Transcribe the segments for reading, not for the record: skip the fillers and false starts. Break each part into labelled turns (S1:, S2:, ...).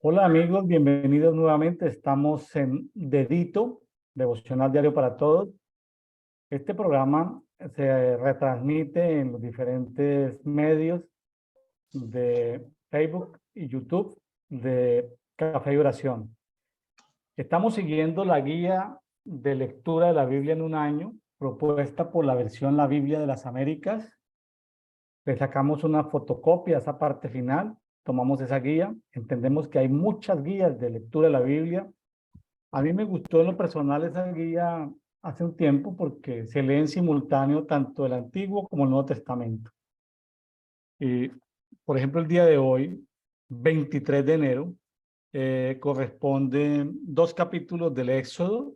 S1: Hola amigos, bienvenidos nuevamente. Estamos en Dedito, Devocional Diario para Todos. Este programa se retransmite en los diferentes medios de Facebook y YouTube de Café y Oración. Estamos siguiendo la guía de lectura de la Biblia en un año, propuesta por la versión La Biblia de las Américas. Le sacamos una fotocopia a esa parte final, tomamos esa guía, entendemos que hay muchas guías de lectura de la Biblia. A mí me gustó en lo personal esa guía hace un tiempo porque se lee en simultáneo tanto el Antiguo como el Nuevo Testamento. Y, por ejemplo, el día de hoy, 23 de enero, corresponden 2 capítulos del Éxodo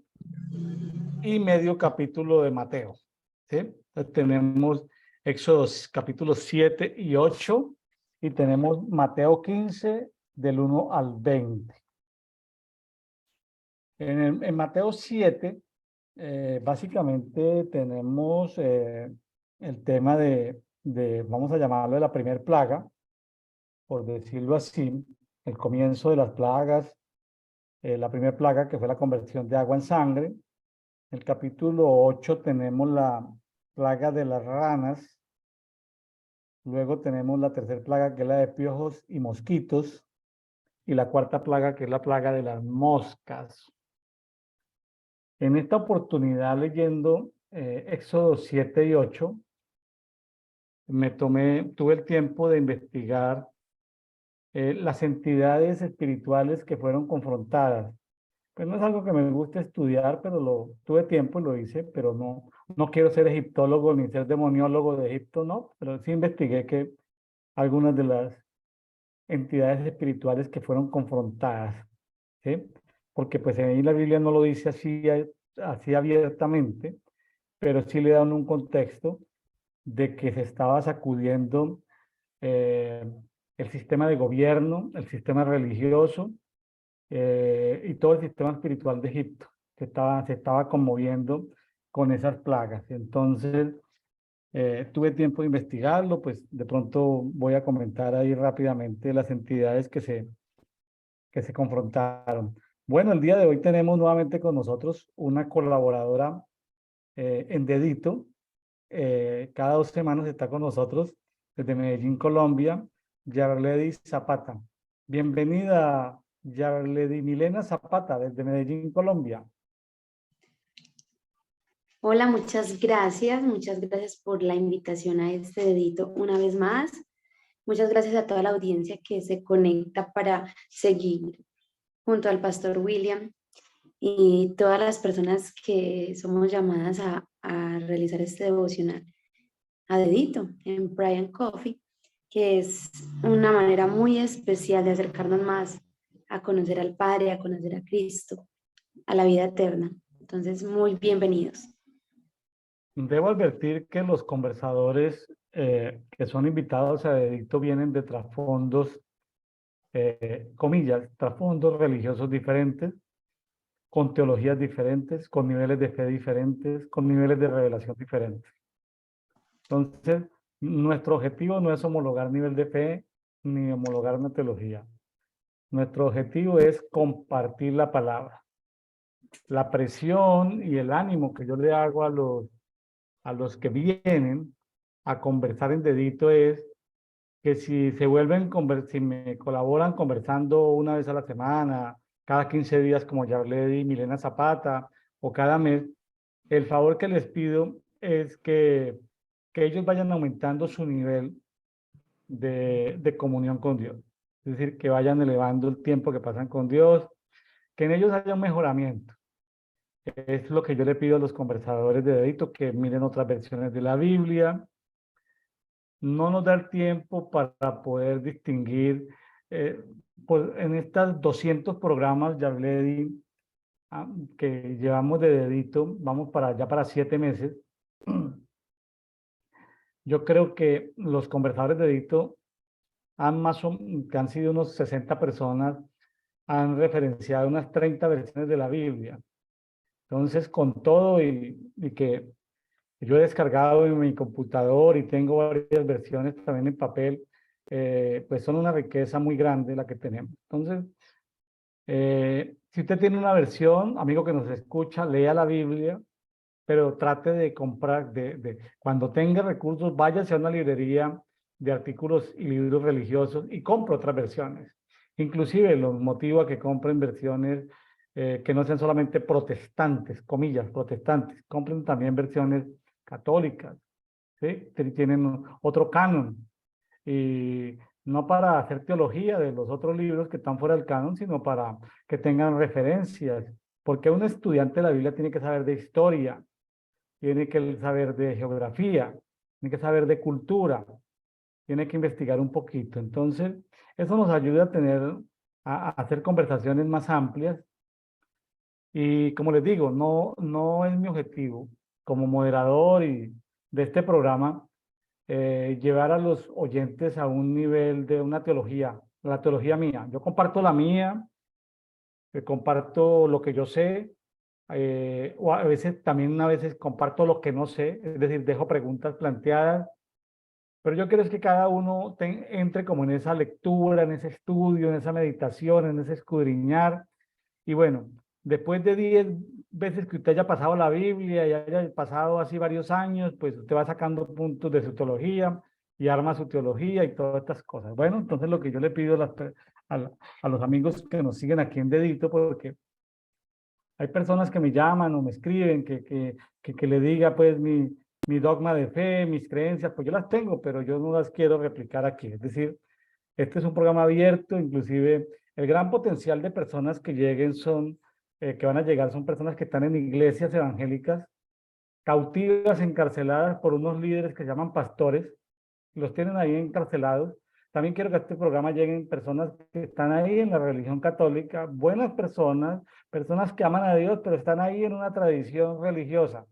S1: y medio capítulo de Mateo. ¿Sí? Entonces, tenemos Éxodo capítulos 7 y 8 y tenemos Mateo 15 del 1 al 20. En Mateo 7, básicamente tenemos el tema vamos a llamarlo de la primer plaga, por decirlo así, el comienzo de las plagas, la primera plaga que fue la conversión de agua en sangre. En el capítulo 8 tenemos la plaga de las ranas. Luego tenemos la tercera plaga, que es la de piojos y mosquitos. Y la cuarta plaga, que es la plaga de las moscas. En esta oportunidad, leyendo Éxodo 7 y 8, tuve el tiempo de investigar las entidades espirituales que fueron confrontadas. Pues no es algo que me guste estudiar, pero tuve tiempo y lo hice, pero no quiero ser egiptólogo ni ser demoniólogo de Egipto, no, pero sí investigué que algunas de las entidades espirituales que fueron confrontadas, ¿sí? Porque pues ahí la Biblia no lo dice así abiertamente, pero sí le dan un contexto de que se estaba sacudiendo eh, el sistema de gobierno, el sistema religioso y todo el sistema espiritual de Egipto, se estaba conmoviendo con esas plagas. Entonces, tuve tiempo de investigarlo, pues de pronto voy a comentar ahí rápidamente las entidades que se confrontaron. Bueno, el día de hoy tenemos nuevamente con nosotros una colaboradora en Dedito. Cada 2 semanas está con nosotros desde Medellín, Colombia, Yarledi Zapata. Bienvenida, Yarledi Milena Zapata, desde Medellín, Colombia.
S2: Hola, muchas gracias por la invitación a este dedito una vez más. Muchas gracias a toda la audiencia que se conecta para seguir junto al pastor William y todas las personas que somos llamadas a realizar este devocional a dedito en Brian Coffee, que es una manera muy especial de acercarnos más a conocer al Padre, a conocer a Cristo, a la vida eterna. Entonces, muy bienvenidos.
S1: Debo advertir que los conversadores que son invitados a Dedito vienen de trasfondos, comillas, trasfondos religiosos diferentes, con teologías diferentes, con niveles de fe diferentes, con niveles de revelación diferentes. Entonces, nuestro objetivo no es homologar nivel de fe ni homologar una teología. Nuestro objetivo es compartir la palabra. La presión y el ánimo que yo le hago a los que vienen a conversar en Dedito es que si si me colaboran conversando una vez a la semana, cada 15 días como Yarledi Milena Zapata, o cada mes, el favor que les pido es que ellos vayan aumentando su nivel de comunión con Dios. Es decir, que vayan elevando el tiempo que pasan con Dios, que en ellos haya un mejoramiento. Es lo que yo le pido a los conversadores de Dedito, que miren otras versiones de la Biblia. No nos da el tiempo para poder distinguir, pues en estos 200 programas, Yarledi, que llevamos de Dedito, vamos ya para 7 meses. Yo creo que los conversadores de Dedito que han sido unos 60 personas, han referenciado unas 30 versiones de la Biblia. Entonces, con todo y que yo he descargado en mi computador y tengo varias versiones también en papel, pues son una riqueza muy grande la que tenemos. Entonces, Si usted tiene una versión, amigo que nos escucha, lea la Biblia, pero trate de comprar, cuando tenga recursos, váyase a una librería de artículos y libros religiosos y compre otras versiones. Inclusive los motivo a que compren versiones que no sean solamente protestantes, comillas, protestantes, compren también versiones católicas, ¿sí? Tienen otro canon. Y no para hacer teología de los otros libros que están fuera del canon, sino para que tengan referencias. Porque un estudiante de la Biblia tiene que saber de historia, tiene que saber de geografía, tiene que saber de cultura, tiene que investigar un poquito. Entonces, eso nos ayuda a tener, a hacer conversaciones más amplias. Y como les digo, no es mi objetivo como moderador y de este programa llevar a los oyentes a un nivel de una teología, la teología mía. Yo comparto la mía, comparto lo que yo sé, o a veces también a veces comparto lo que no sé, es decir, dejo preguntas planteadas, pero yo quiero es que cada uno entre como en esa lectura, en ese estudio, en esa meditación, en ese escudriñar, y bueno, después de 10 veces que usted haya pasado la Biblia y haya pasado así varios años, pues usted va sacando puntos de su teología y arma su teología y todas estas cosas. Bueno, entonces lo que yo le pido a los amigos que nos siguen aquí en Dedito, porque hay personas que me llaman o me escriben que le diga pues mi dogma de fe, mis creencias, pues yo las tengo, pero yo no las quiero replicar aquí. Es decir, este es un programa abierto, inclusive el gran potencial de personas que lleguen son, que van a llegar son personas que están en iglesias evangélicas, cautivas, encarceladas por unos líderes que se llaman pastores, los tienen ahí encarcelados. También quiero que a este programa lleguen personas que están ahí en la religión católica, buenas personas, personas que aman a Dios, pero están ahí en una tradición religiosa.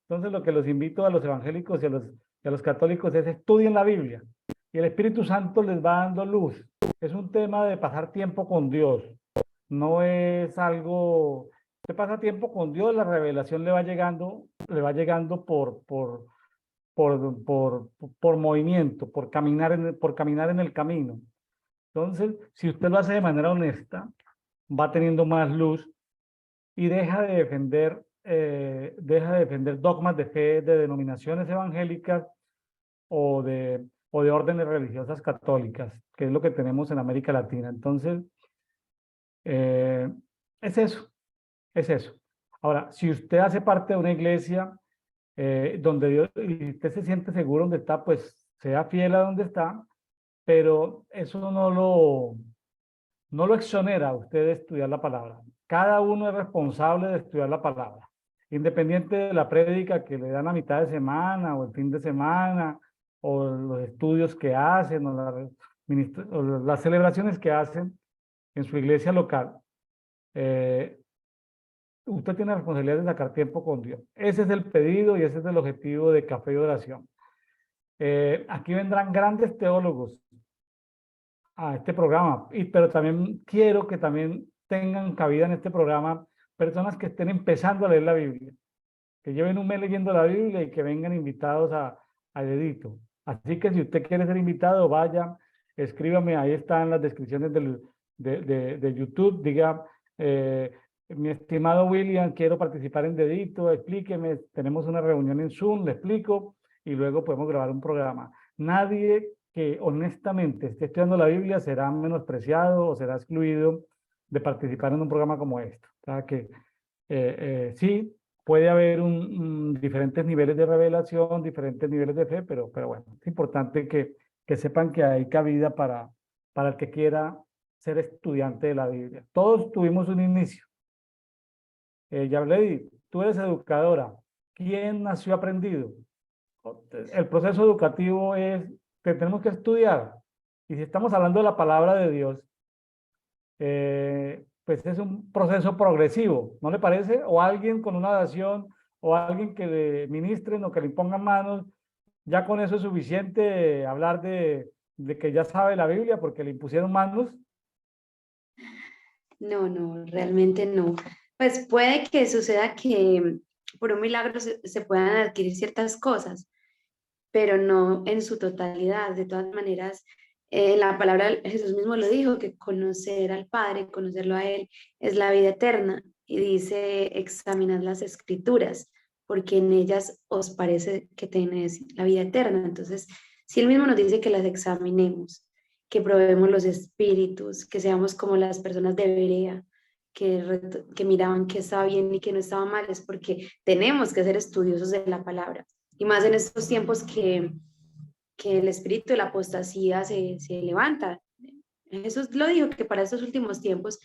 S1: Entonces, lo que los invito a los evangélicos y a los católicos es estudien la Biblia y el Espíritu Santo les va dando luz. Es un tema de pasar tiempo con Dios. No es algo, usted pasa tiempo con Dios, la revelación le va llegando por movimiento, por caminar en el camino. Entonces, si usted lo hace de manera honesta, va teniendo más luz y deja de defender dogmas de fe de denominaciones evangélicas o de órdenes religiosas católicas, que es lo que tenemos en América Latina. Entonces, eh, es eso, es eso. Ahora, si usted hace parte de una iglesia donde Dios, y usted se siente seguro donde está, pues sea fiel a donde está, pero eso no lo exonera a usted de estudiar la palabra. Cada uno es responsable de estudiar la palabra, independiente de la prédica que le dan a mitad de semana o el fin de semana, o los estudios que hacen, o las celebraciones que hacen en su iglesia local. Usted tiene la responsabilidad de sacar tiempo con Dios. Ese es el pedido y ese es el objetivo de Café y Oración. Aquí vendrán grandes teólogos a este programa, pero también quiero que también tengan cabida en este programa personas que estén empezando a leer la Biblia, que lleven un mes leyendo la Biblia y que vengan invitados a Dedito. Así que si usted quiere ser invitado, vaya, escríbame, ahí están las descripciones de YouTube, diga, mi estimado William, quiero participar en Dedito, explíqueme, tenemos una reunión en Zoom, le explico, y luego podemos grabar un programa. Nadie que honestamente esté estudiando la Biblia será menospreciado o será excluido de participar en un programa como este. O sea que sí, puede haber diferentes niveles de revelación, diferentes niveles de fe, pero bueno, es importante que sepan que hay cabida para el que quiera ser estudiante de la Biblia. Todos tuvimos un inicio. Yarlady, tú eres educadora. ¿Quién nació aprendido? El proceso educativo es que tenemos que estudiar. Y si estamos hablando de la palabra de Dios, pues es un proceso progresivo, ¿no le parece? O alguien con una dación, o alguien que le ministren o que le impongan manos, ya con eso es suficiente hablar de que ya sabe la Biblia porque le impusieron manos.
S2: No, no, realmente no. Pues puede que suceda que por un milagro se puedan adquirir ciertas cosas, pero no en su totalidad. De todas maneras, La palabra Jesús mismo lo dijo, que conocer al Padre, conocerlo a Él, es la vida eterna. Y dice, examinad las escrituras, porque en ellas os parece que tenéis la vida eterna. Entonces, si Él mismo nos dice que las examinemos, que probemos los espíritus, que seamos como las personas de Berea, que miraban que estaba bien y que no estaba mal, es porque tenemos que ser estudiosos de la palabra. Y más en estos tiempos que el espíritu de la apostasía se levanta. Jesús lo dijo, que para estos últimos tiempos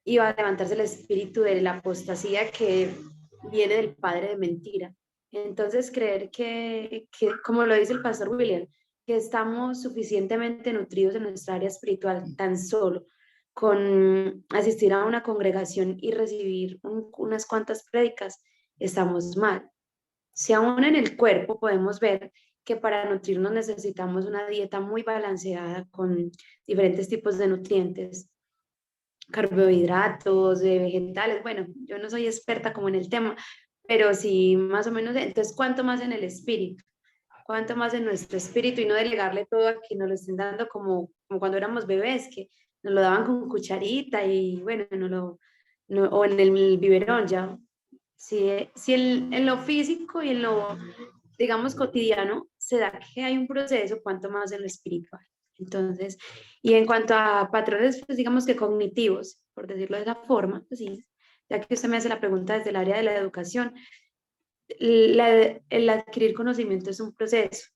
S2: iba a levantarse el espíritu de la apostasía que viene del padre de mentira. Entonces, creer como lo dice el pastor William, que estamos suficientemente nutridos en nuestra área espiritual tan solo con asistir a una congregación y recibir unas cuantas prédicas, estamos mal. Si aún en el cuerpo podemos ver que para nutrirnos necesitamos una dieta muy balanceada con diferentes tipos de nutrientes, carbohidratos, de vegetales. Bueno, yo no soy experta como en el tema, pero sí más o menos. Entonces, ¿cuánto más en el espíritu? ¿Cuánto más en nuestro espíritu? Y no delegarle todo a que nos lo estén dando como cuando éramos bebés, que nos lo daban con cucharita y bueno, o en el biberón ya. Si en lo físico y en lo, digamos, cotidiano se da que hay un proceso, cuanto más en lo espiritual. Entonces, y en cuanto a patrones, pues digamos que cognitivos, por decirlo de esa forma, pues sí, ya que usted me hace la pregunta desde el área de la educación, el adquirir conocimiento es un proceso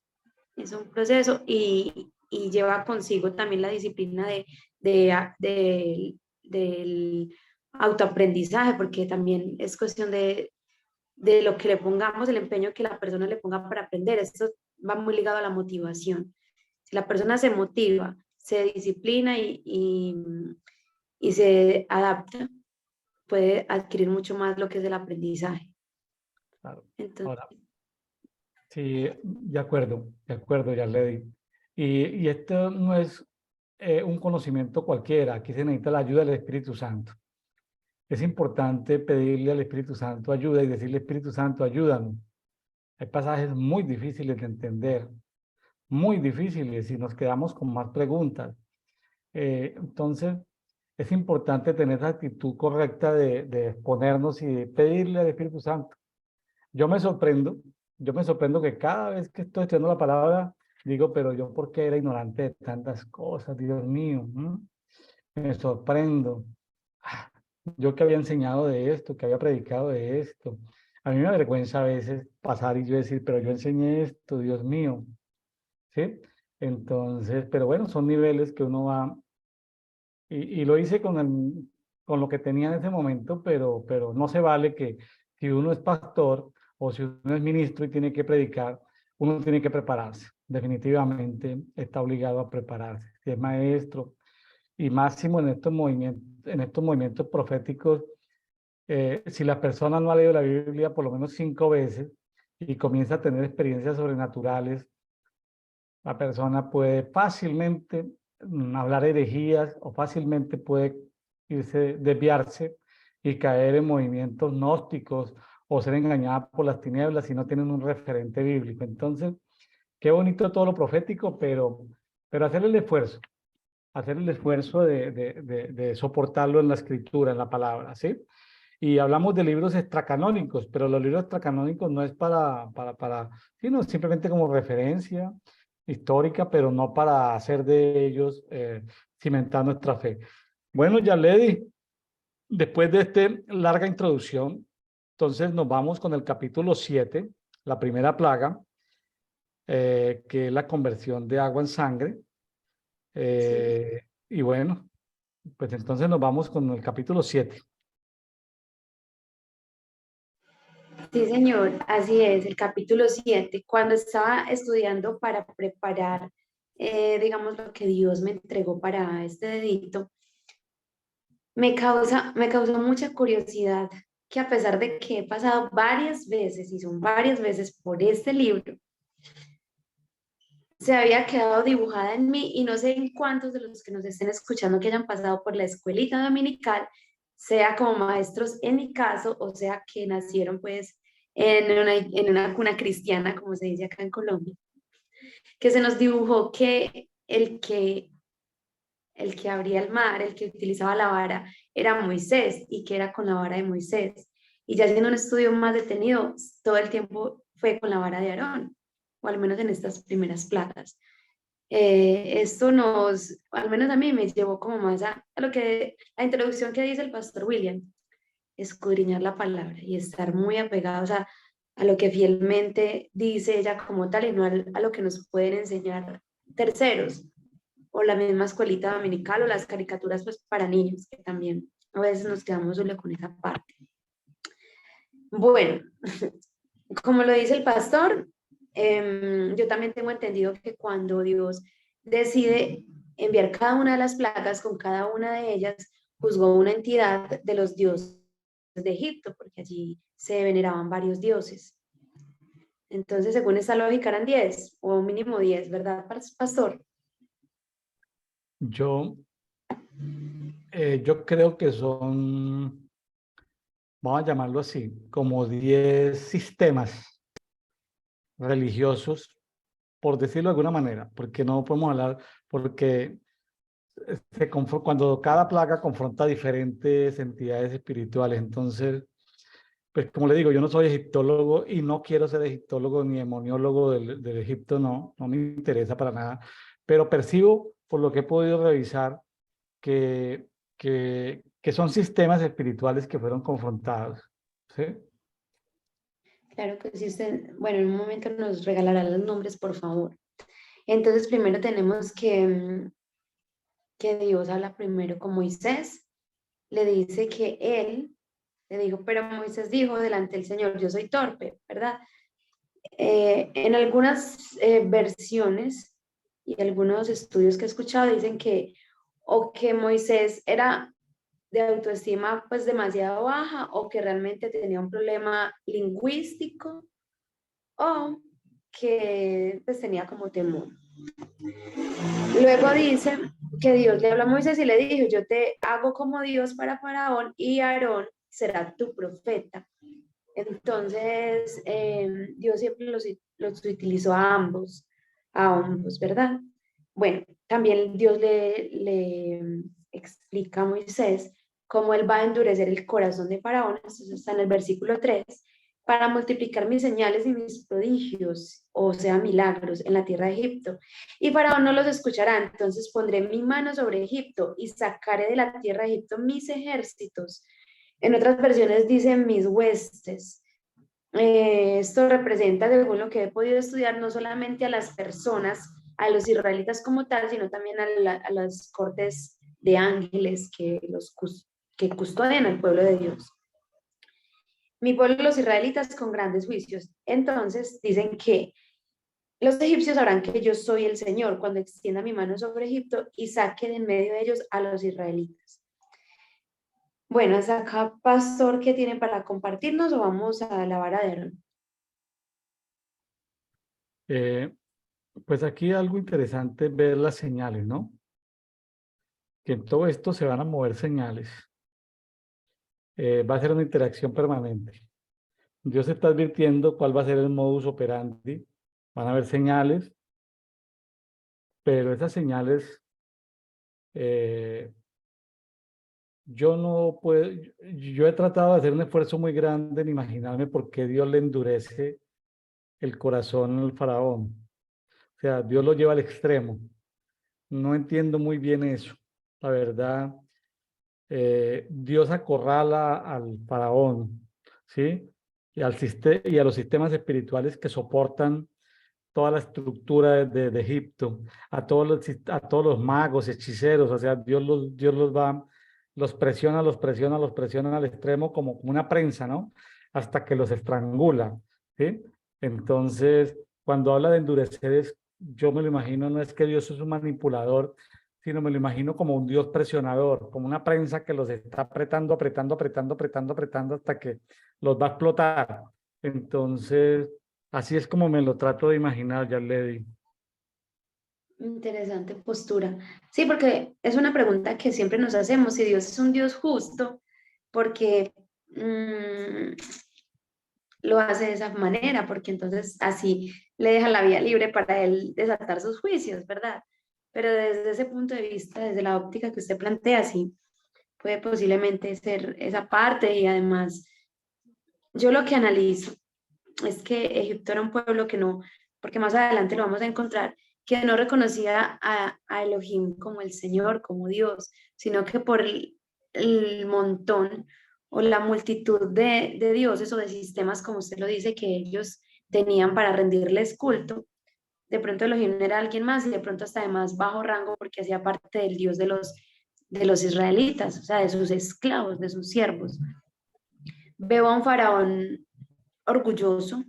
S2: y lleva consigo también la disciplina del autoaprendizaje, porque también es cuestión de lo que le pongamos, el empeño que la persona le ponga para aprender. Esto va muy ligado a la motivación. Si la persona se motiva, se disciplina y se adapta, puede adquirir mucho más lo que es el aprendizaje.
S1: Claro.
S2: Entonces,
S1: Ahora, sí, de acuerdo, ya le di. Y esto no es un conocimiento cualquiera, aquí se necesita la ayuda del Espíritu Santo. Es importante pedirle al Espíritu Santo ayuda y decirle, Espíritu Santo, ayúdanos. Hay pasajes muy difíciles de entender, muy difíciles, y nos quedamos con más preguntas. Entonces, es importante tener esa actitud correcta de exponernos y de pedirle al Espíritu Santo. Yo me sorprendo, yo me sorprendo que cada vez que estoy estudiando la palabra, digo, pero yo por qué era ignorante de tantas cosas, Dios mío. Me sorprendo. Ah, yo que había enseñado de esto, que había predicado de esto. A mí me avergüenza a veces pasar y yo decir, pero yo enseñé esto, Dios mío. ¿Sí? Entonces, pero bueno, son niveles que uno va, y lo hice con lo que tenía en ese momento, pero no se vale que si uno es pastor o si uno es ministro y tiene que predicar, uno tiene que prepararse. Definitivamente está obligado a prepararse. Si es maestro, y máximo en estos movimientos proféticos, si la persona no ha leído la Biblia por lo menos 5 veces y comienza a tener experiencias sobrenaturales, la persona puede fácilmente hablar herejías o fácilmente puede desviarse y caer en movimientos gnósticos o ser engañada por las tinieblas si no tienen un referente bíblico. Entonces, qué bonito todo lo profético, pero hacer el esfuerzo de soportarlo en la escritura, en la palabra, ¿sí? Y hablamos de libros extracanónicos, pero los libros extracanónicos no es sino simplemente como referencia histórica, pero no para hacer de ellos cimentar nuestra fe. Bueno, Yaledi, después de esta larga introducción, entonces nos vamos con el capítulo 7, la primera plaga, que es la conversión de agua en sangre.
S2: sí.
S1: Y bueno, pues entonces nos vamos con el capítulo 7.
S2: Sí, señor, así es, el capítulo 7. Cuando estaba estudiando para preparar, digamos, lo que Dios me entregó para este dedito, me causó mucha curiosidad que a pesar de que he pasado varias veces, y son varias veces por este libro, se había quedado dibujada en mí y no sé en cuántos de los que nos estén escuchando que hayan pasado por la escuelita dominical, sea como maestros en mi caso, o sea que nacieron pues en una cuna cristiana, como se dice acá en Colombia, que se nos dibujó que el que, el que abría el mar, el que utilizaba la vara, era Moisés y que era con la vara de Moisés. Y ya haciendo un estudio más detenido, todo el tiempo fue con la vara de Aarón, o al menos en estas primeras plagas. Esto nos, al menos a mí, me llevó como más a lo que, la introducción que dice el pastor William, escudriñar la palabra y estar muy apegados a lo que fielmente dice ella como tal y no a lo que nos pueden enseñar terceros o la misma escuelita dominical o las caricaturas pues para niños, que también a veces nos quedamos solo con esa parte. Bueno, como lo dice el pastor, yo también tengo entendido que cuando Dios decide enviar cada una de las plagas, con cada una de ellas juzgó una entidad de los dioses de Egipto, porque allí se veneraban varios dioses. Entonces, según esta lógica, eran 10 o mínimo 10, ¿verdad, pastor?
S1: Yo, yo creo que son, vamos a llamarlo así, como 10 sistemas religiosos, por decirlo de alguna manera, porque no podemos hablar, porque cuando cada plaga confronta diferentes entidades espirituales, entonces, pues como le digo, yo no soy egiptólogo y no quiero ser egiptólogo ni demoniólogo del Egipto, no, no me interesa para nada, pero percibo, por lo que he podido revisar, que, que son sistemas espirituales que fueron confrontados, ¿sí?
S2: Claro que sí, usted, bueno, en un momento nos regalará los nombres, por favor. Entonces, primero tenemos que Dios habla primero con Moisés, le dice que él, le dijo, pero Moisés dijo delante del Señor, yo soy torpe, ¿verdad? En algunas versiones y algunos estudios que he escuchado dicen que o que Moisés era de autoestima pues demasiado baja o que realmente tenía un problema lingüístico o que pues tenía como temor. Luego dice que Dios le habló a Moisés y le dijo, yo te hago como Dios para Faraón y Aarón será tu profeta. Entonces, Dios siempre los utilizó a ambos, ¿verdad? Bueno, también Dios le explica a Moisés cómo él va a endurecer el corazón de Faraón, esto está en el versículo 3, para multiplicar mis señales y mis prodigios, o sea, milagros en la tierra de Egipto. Y Faraón no los escuchará, entonces pondré mi mano sobre Egipto y sacaré de la tierra de Egipto mis ejércitos. En otras versiones dicen mis huestes. Esto representa, según lo que he podido estudiar, no solamente a las personas, a los israelitas como tal, sino también a las cortes de ángeles que custodian al pueblo de Dios. Mi pueblo, los israelitas, con grandes juicios. Entonces dicen que los egipcios sabrán que yo soy el Señor cuando extienda mi mano sobre Egipto y saque de en medio de ellos a los israelitas. Bueno, hasta acá, pastor, ¿qué tiene para compartirnos o vamos a la vara de Aarón?
S1: Eh, pues aquí algo interesante es ver las señales, ¿no? Que en todo esto se van a mover señales. Va a ser una interacción permanente. Dios está advirtiendo cuál va a ser el modus operandi. Van a haber señales, pero esas señales, eh, yo no puedo, yo he tratado de hacer un esfuerzo muy grande en imaginarme por qué Dios le endurece el corazón al faraón. O sea, Dios lo lleva al extremo. No entiendo muy bien eso. La verdad, Dios acorrala al faraón, ¿sí? Y a los sistemas espirituales que soportan toda la estructura de Egipto, a todos los magos, hechiceros, o sea, Dios los va, los presiona al extremo como una prensa, ¿no? Hasta que los estrangula, ¿sí? Entonces, cuando habla de endurecer, yo me lo imagino, no es que Dios es un manipulador, sino me lo imagino como un Dios presionador, como una prensa que los está apretando, apretando, apretando, apretando, apretando hasta que los va a explotar. Entonces, así es como me lo trato de imaginar, ya le di.
S2: Interesante postura. Sí, porque es una pregunta que siempre nos hacemos, si Dios es un Dios justo, porque lo hace de esa manera, porque entonces así le deja la vía libre para él desatar sus juicios, ¿verdad? pero desde ese punto de vista, desde la óptica que usted plantea, sí, puede posiblemente ser esa parte. Y además, yo lo que analizo es que Egipto era un pueblo que no, porque más adelante lo vamos a encontrar, que no reconocía a Elohim como el Señor, como Dios, sino que por el montón o la multitud de dioses o de sistemas, como usted lo dice, que ellos tenían para rendirles culto, de pronto Elohim era alguien más y de pronto hasta de más bajo rango porque hacía parte del Dios de los israelitas, o sea, de sus esclavos, de sus siervos. Veo a un faraón orgulloso,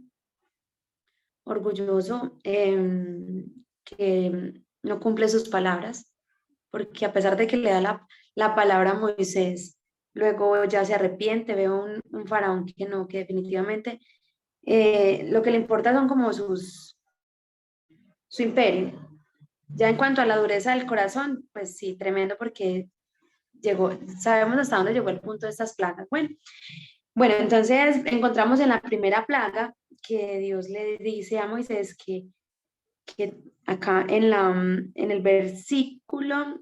S2: que no cumple sus palabras, porque a pesar de que le da la palabra a Moisés, luego ya se arrepiente. Veo un faraón que no, que definitivamente lo que le importa son como su imperio. Ya en cuanto a la dureza del corazón, pues sí, tremendo, porque llegó, sabemos hasta dónde llegó el punto de estas plagas. Bueno, entonces encontramos en la primera plaga que Dios le dice a Moisés que acá en el versículo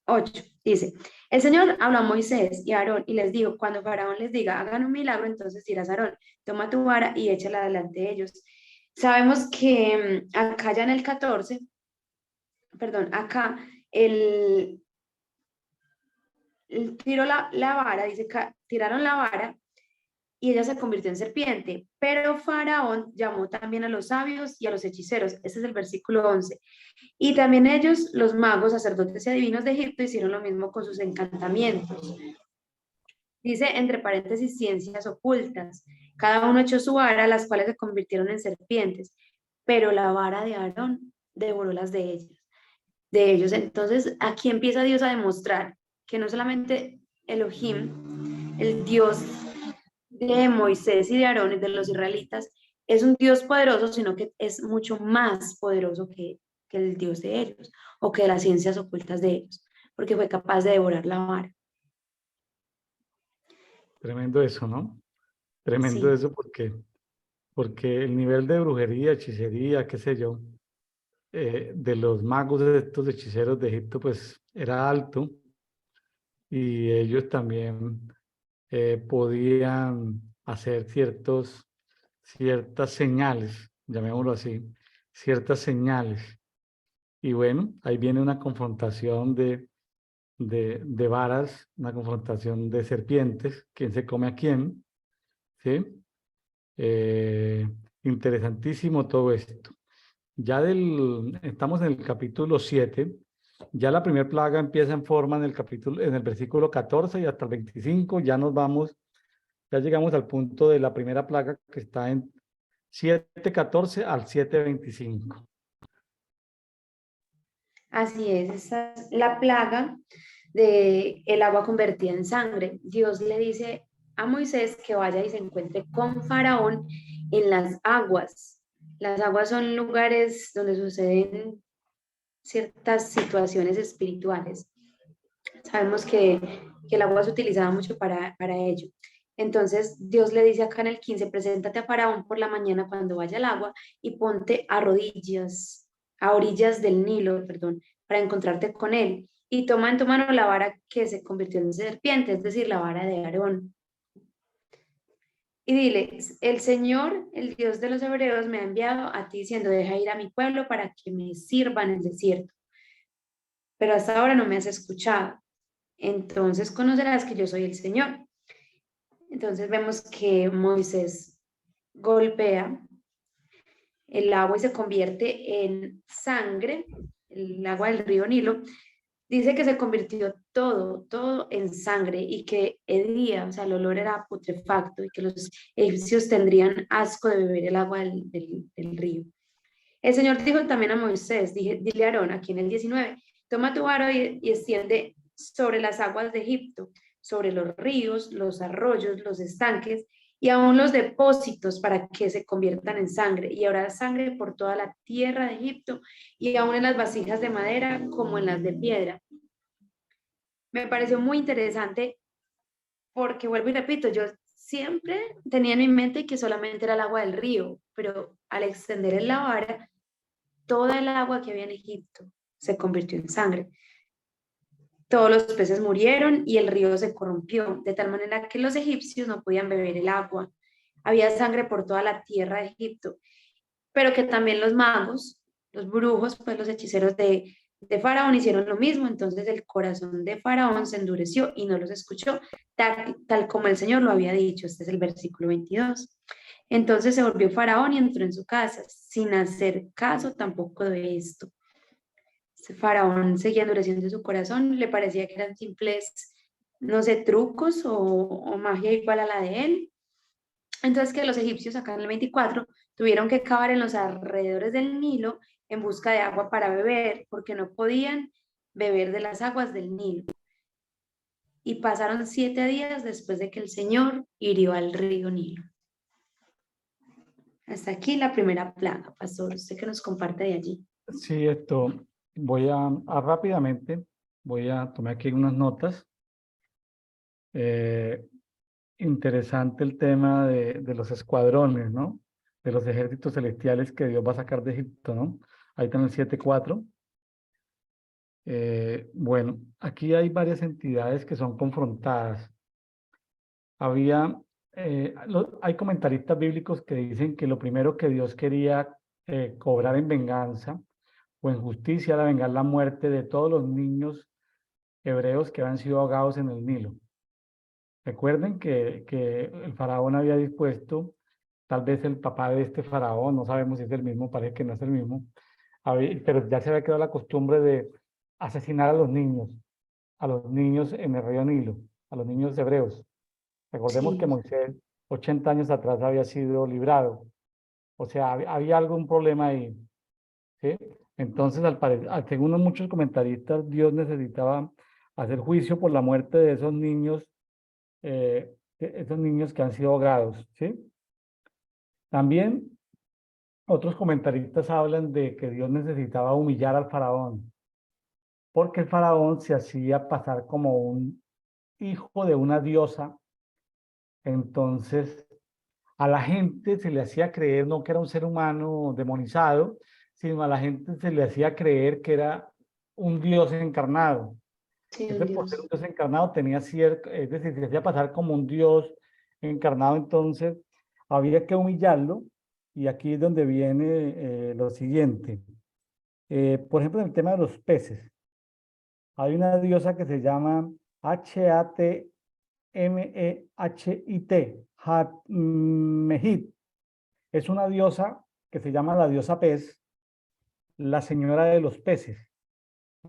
S2: 8 dice, el Señor habló a Moisés y a Aarón y les dijo, cuando Faraón les diga, hagan un milagro, entonces dirás a Aarón, toma tu vara y échala delante de ellos. Sabemos que acá ya en el 14, perdón, acá el, tiró la vara, dice, tiraron la vara y ella se convirtió en serpiente. Pero Faraón llamó también a los sabios y a los hechiceros. Ese es el versículo 11. Y también ellos, los magos, sacerdotes y adivinos de Egipto, hicieron lo mismo con sus encantamientos. Dice, entre paréntesis, ciencias ocultas. Cada uno echó su vara, las cuales se convirtieron en serpientes. Pero la vara de Aarón devoró las de ellos. Entonces, aquí empieza Dios a demostrar que no solamente Elohim, el Dios de Moisés y de Aarón y de los israelitas, es un Dios poderoso, sino que es mucho más poderoso que el Dios de ellos o que las ciencias ocultas de ellos, porque fue capaz de devorar la vara.
S1: Tremendo eso, ¿no? Tremendo
S2: Sí,
S1: eso porque el nivel de brujería, hechicería, qué sé yo, de los magos de estos hechiceros de Egipto, pues era alto y ellos también podían hacer ciertas señales, llamémoslo así, ciertas señales. Y bueno, ahí viene una confrontación de varas, una confrontación de serpientes, quién se come a quién, ¿sí? Eh, Interesantísimo todo esto. Estamos en el capítulo 7. Ya la primera plaga empieza en forma en el versículo 14 y hasta el 25. Ya llegamos al punto de la primera plaga que está en 7:14 al 7:25.
S2: así es. Esa es la plaga de el agua convertida en sangre. Dios le dice a Moisés que vaya y se encuentre con Faraón en las aguas. Las aguas son lugares donde suceden ciertas situaciones espirituales. Sabemos que el agua es utilizada mucho para ello. Entonces, Dios le dice acá en el 15, preséntate a Faraón por la mañana cuando vaya al agua y ponte a orillas del Nilo, perdón, para encontrarte con él. Y toma en tu mano la vara que se convirtió en serpiente, es decir, la vara de Aarón. Y dile, el Señor, el Dios de los hebreos, me ha enviado a ti diciendo, deja ir a mi pueblo para que me sirva en el desierto. Pero hasta ahora no me has escuchado. Entonces conocerás que yo soy el Señor. Entonces vemos que Moisés golpea el agua y se convierte en sangre, el agua del río Nilo. Dice que se convirtió todo en sangre y que hedía, o sea, el olor era putrefacto y que los egipcios tendrían asco de beber el agua del río. El Señor dijo también a Moisés, dile a Aarón, aquí en el 19, toma tu vara y extiende sobre las aguas de Egipto, sobre los ríos, los arroyos, los estanques y aún los depósitos para que se conviertan en sangre. Y habrá sangre por toda la tierra de Egipto y aún en las vasijas de madera como en las de piedra. Me pareció muy interesante porque vuelvo y repito, yo siempre tenía en mi mente que solamente era el agua del río, pero al extender en la vara toda el agua que había en Egipto se convirtió en sangre. Todos los peces murieron y el río se corrompió, de tal manera que los egipcios no podían beber el agua. Había sangre por toda la tierra de Egipto, pero que también los magos, los brujos, pues los hechiceros de Faraón hicieron lo mismo. Entonces el corazón de Faraón se endureció y no los escuchó, tal como el Señor lo había dicho. Este es el versículo 22. Entonces se volvió Faraón y entró en su casa, sin hacer caso tampoco de esto. Faraón seguía endureciendo su corazón, le parecía que eran simples, no sé, trucos o magia igual a la de él. Entonces que los egipcios acá en el 24 tuvieron que cavar en los alrededores del Nilo en busca de agua para beber, porque no podían beber de las aguas del Nilo. Y pasaron 7 días después de que el Señor hirió al río Nilo. Hasta aquí la primera plaga, pastor. ¿Usted qué nos comparte de allí?
S1: Sí, voy rápidamente, voy a tomar aquí unas notas. Eh, Interesante el tema de los escuadrones, ¿no? De los ejércitos celestiales que Dios va a sacar de Egipto, ¿no? Ahí está en el 7:4. Bueno, aquí hay varias entidades que son confrontadas. Hay comentaristas bíblicos que dicen que lo primero que Dios quería cobrar en venganza o en justicia era vengar la muerte de todos los niños hebreos que habían sido ahogados en el Nilo. Recuerden que el faraón había dispuesto, tal vez el papá de este faraón, no sabemos si es el mismo, parece que no es el mismo, pero ya se había quedado la costumbre de asesinar a los niños en el río Nilo, a los niños hebreos. Recordemos que
S2: Sí,
S1: Moisés, 80 años atrás, había sido librado. O sea, había algún problema ahí, ¿sí? Entonces, según muchos comentaristas, Dios necesitaba hacer juicio por la muerte de esos niños que han sido ahogados, ¿sí? También otros comentaristas hablan de que Dios necesitaba humillar al faraón, porque el faraón se hacía pasar como un hijo de una diosa. Entonces, a la gente se le hacía creer no que era un ser humano demonizado, sino a la gente se le hacía creer que era un Dios encarnado.
S2: sí, un
S1: Entonces, por ser un
S2: Dios.
S1: Dios encarnado, tenía cierto, es decir, se hacía pasar como un Dios encarnado, entonces había que humillarlo. Y aquí es donde viene lo siguiente. Por ejemplo, en el tema de los peces, hay una diosa que se llama Hatmehit, Hatmehit. Es una diosa que se llama la diosa pez, la señora de los peces,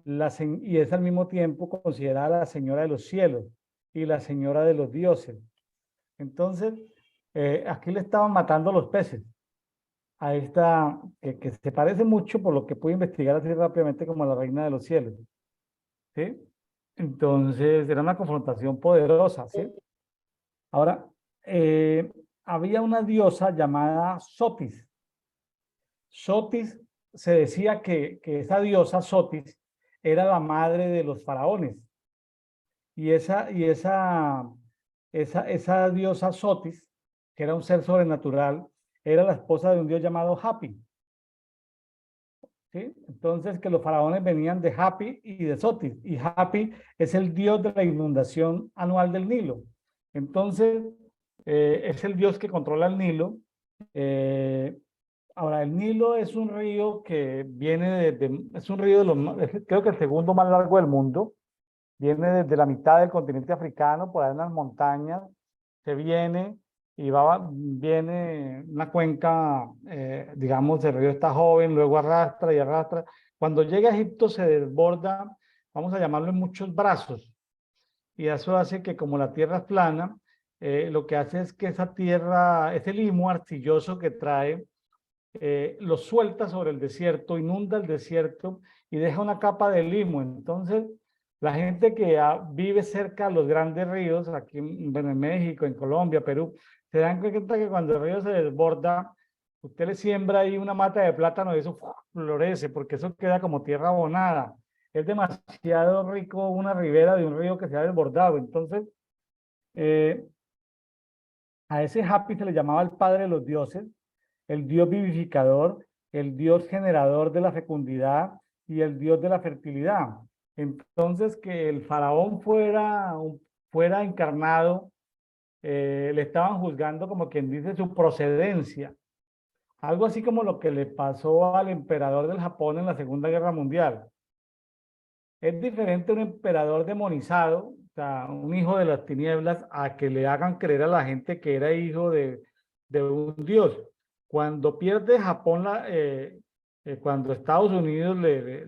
S1: y es al mismo tiempo considerada la señora de los cielos y la señora de los dioses. Entonces, aquí le estaban matando los peces a esta, que se parece mucho por lo que pude investigar así rápidamente como la reina de los cielos, ¿sí? Entonces, era una confrontación poderosa, ¿sí? Ahora, había una diosa llamada Sotis. Sotis, se decía que esa diosa Sotis era la madre de los faraones. Y esa diosa Sotis, que era un ser sobrenatural, era la esposa de un dios llamado Hapi. ¿Sí? Entonces, que los faraones venían de Hapi y de Sotis. Y Hapi es el dios de la inundación anual del Nilo. Entonces, es el dios que controla el Nilo. Eh, Ahora, el Nilo es un río que viene es un río creo que el segundo más largo del mundo. Viene desde la mitad del continente africano, por ahí en las montañas, se viene y viene una cuenca, digamos, el río está joven, luego arrastra y arrastra. Cuando llega a Egipto se desborda, vamos a llamarlo en muchos brazos, y eso hace que como la tierra es plana, lo que hace es que esa tierra, ese limo arcilloso que trae, lo suelta sobre el desierto, inunda el desierto y deja una capa de limo. Entonces, la gente que vive cerca de los grandes ríos, aquí bueno, en México, en Colombia, Perú, se dan cuenta que cuando el río se desborda, usted le siembra ahí una mata de plátano y eso florece, porque eso queda como tierra abonada. Es demasiado rico una ribera de un río que se ha desbordado. Entonces, eh, a ese Hapi se le llamaba el padre de los dioses, el dios vivificador, el dios generador de la fecundidad y el dios de la fertilidad. Entonces, que el faraón fuera encarnado, le estaban juzgando como quien dice su procedencia. Algo así como lo que le pasó al emperador del Japón en la Segunda Guerra Mundial. Es diferente un emperador demonizado, o sea, un hijo de las tinieblas, a que le hagan creer a la gente que era hijo de un dios. Cuando pierde Japón, cuando Estados Unidos le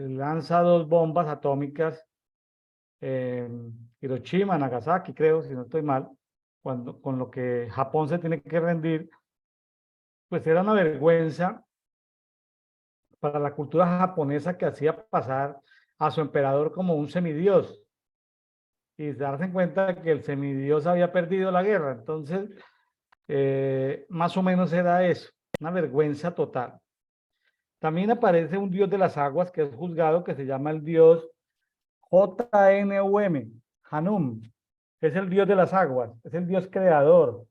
S1: lanza dos bombas atómicas, Hiroshima, Nagasaki, creo, si no estoy mal, con lo que Japón se tiene que rendir, pues era una vergüenza para la cultura japonesa que hacía pasar a su emperador como un semidios y darse en cuenta que el semidios había perdido la guerra. Entonces, más o menos era eso, una vergüenza total. También aparece un dios de las aguas que es juzgado, que se llama el dios JNUM, Hanum. Es el dios de las aguas, es el dios creador,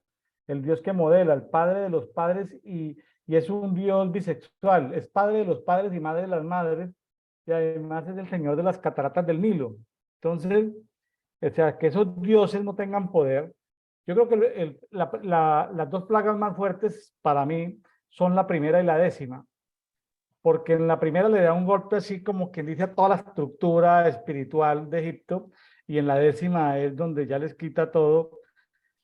S1: el dios que modela, el padre de los padres y es un dios bisexual, es padre de los padres y madre de las madres y además es el señor de las cataratas del Nilo. Entonces, o sea, que esos dioses no tengan poder. Yo creo que las dos plagas más fuertes para mí son la primera y la décima, porque en la primera le da un golpe así como quien dice a toda la estructura espiritual de Egipto, y en la décima es donde ya les quita todo.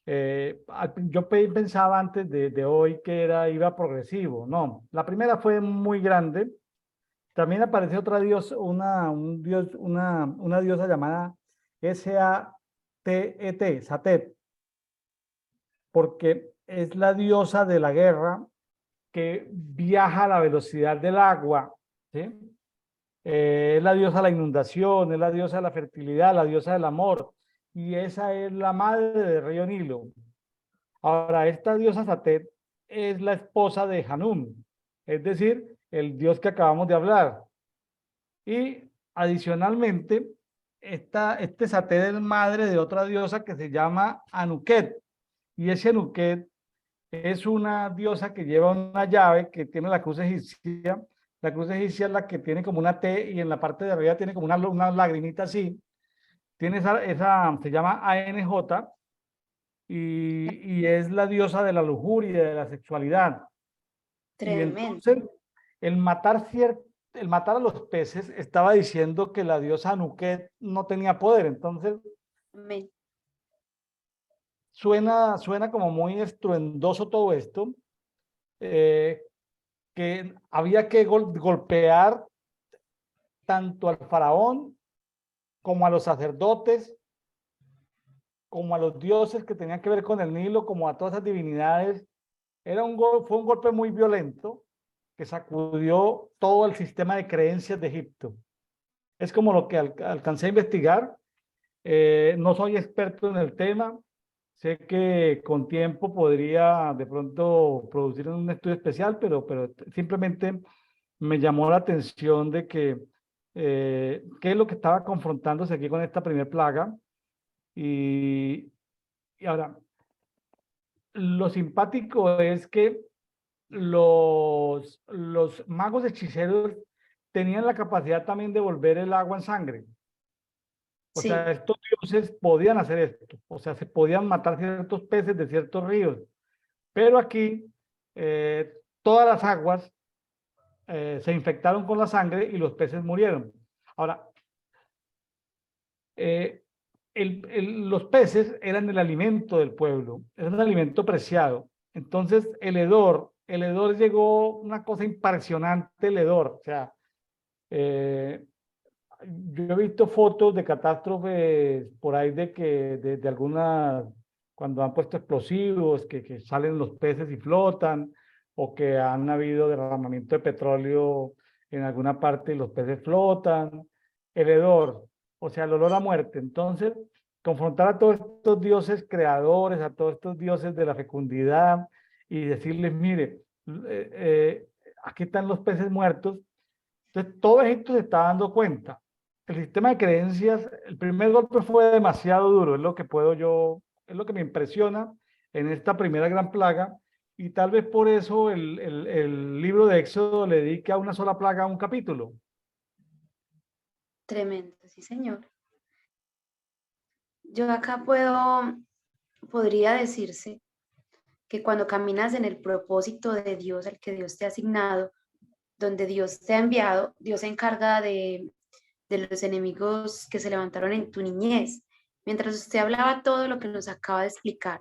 S1: Yo pensaba antes de hoy que iba progresivo, no, la primera fue muy grande. También aparece otra dios, una diosa llamada Satet, Satet, porque es la diosa de la guerra que viaja a la velocidad del agua, ¿sí? Es la diosa de la inundación, es la diosa de la fertilidad, la diosa del amor, y esa es la madre del río Nilo. Ahora, esta diosa Satet es la esposa de Hanum, es decir, el dios que acabamos de hablar. Y adicionalmente, este Satet es madre de otra diosa que se llama Anuket, y ese Anuket es una diosa que lleva una llave que tiene la cruz egipcia. La cruz egipcia es la que tiene como una T y en la parte de arriba tiene como una lagrimita así. Tiene se llama ANJ y es la diosa de la lujuria, de la sexualidad. Y
S2: Tremendo.
S1: entonces el matar a los peces estaba diciendo que la diosa Anuket no tenía poder. Entonces
S2: Amén.
S1: suena como muy estruendoso todo esto. Que había que golpear tanto al faraón como a los sacerdotes, como a los dioses que tenían que ver con el Nilo, como a todas esas divinidades. Fue un golpe muy violento que sacudió todo el sistema de creencias de Egipto. Es como lo que alcancé a investigar. No soy experto en el tema. Sé que con tiempo podría de pronto producir un estudio especial, pero simplemente me llamó la atención de que qué es lo que estaba confrontándose aquí con esta primer plaga. Y, y ahora, lo simpático es que los magos hechiceros tenían la capacidad también de volver el agua en sangre. O sea,
S2: Sí,
S1: estos dioses podían hacer esto. O sea, se podían matar ciertos peces de ciertos ríos. Pero aquí todas las aguas se infectaron con la sangre y los peces murieron. Ahora, eh, los peces eran el alimento del pueblo, era un alimento preciado. Entonces, el hedor llegó una cosa impresionante, el hedor. O sea, eh, yo he visto fotos de catástrofes por ahí de algunas, cuando han puesto explosivos, que salen los peces y flotan, o que han habido derramamiento de petróleo en alguna parte y los peces flotan. El hedor, o sea, el olor a muerte. Entonces, confrontar a todos estos dioses creadores, a todos estos dioses de la fecundidad y decirles, mire, aquí están los peces muertos. Entonces, todo Egipto se está dando cuenta. El sistema de creencias, el primer golpe fue demasiado duro, es lo que me impresiona en esta primera gran plaga, Y tal vez por eso el libro de Éxodo le dedica a una sola plaga un capítulo.
S2: Tremendo, sí, señor. Yo acá podría decirse que cuando caminas en el propósito de Dios, al que Dios te ha asignado, donde Dios te ha enviado, Dios se encarga de los enemigos que se levantaron en tu niñez. Mientras usted hablaba todo lo que nos acaba de explicar,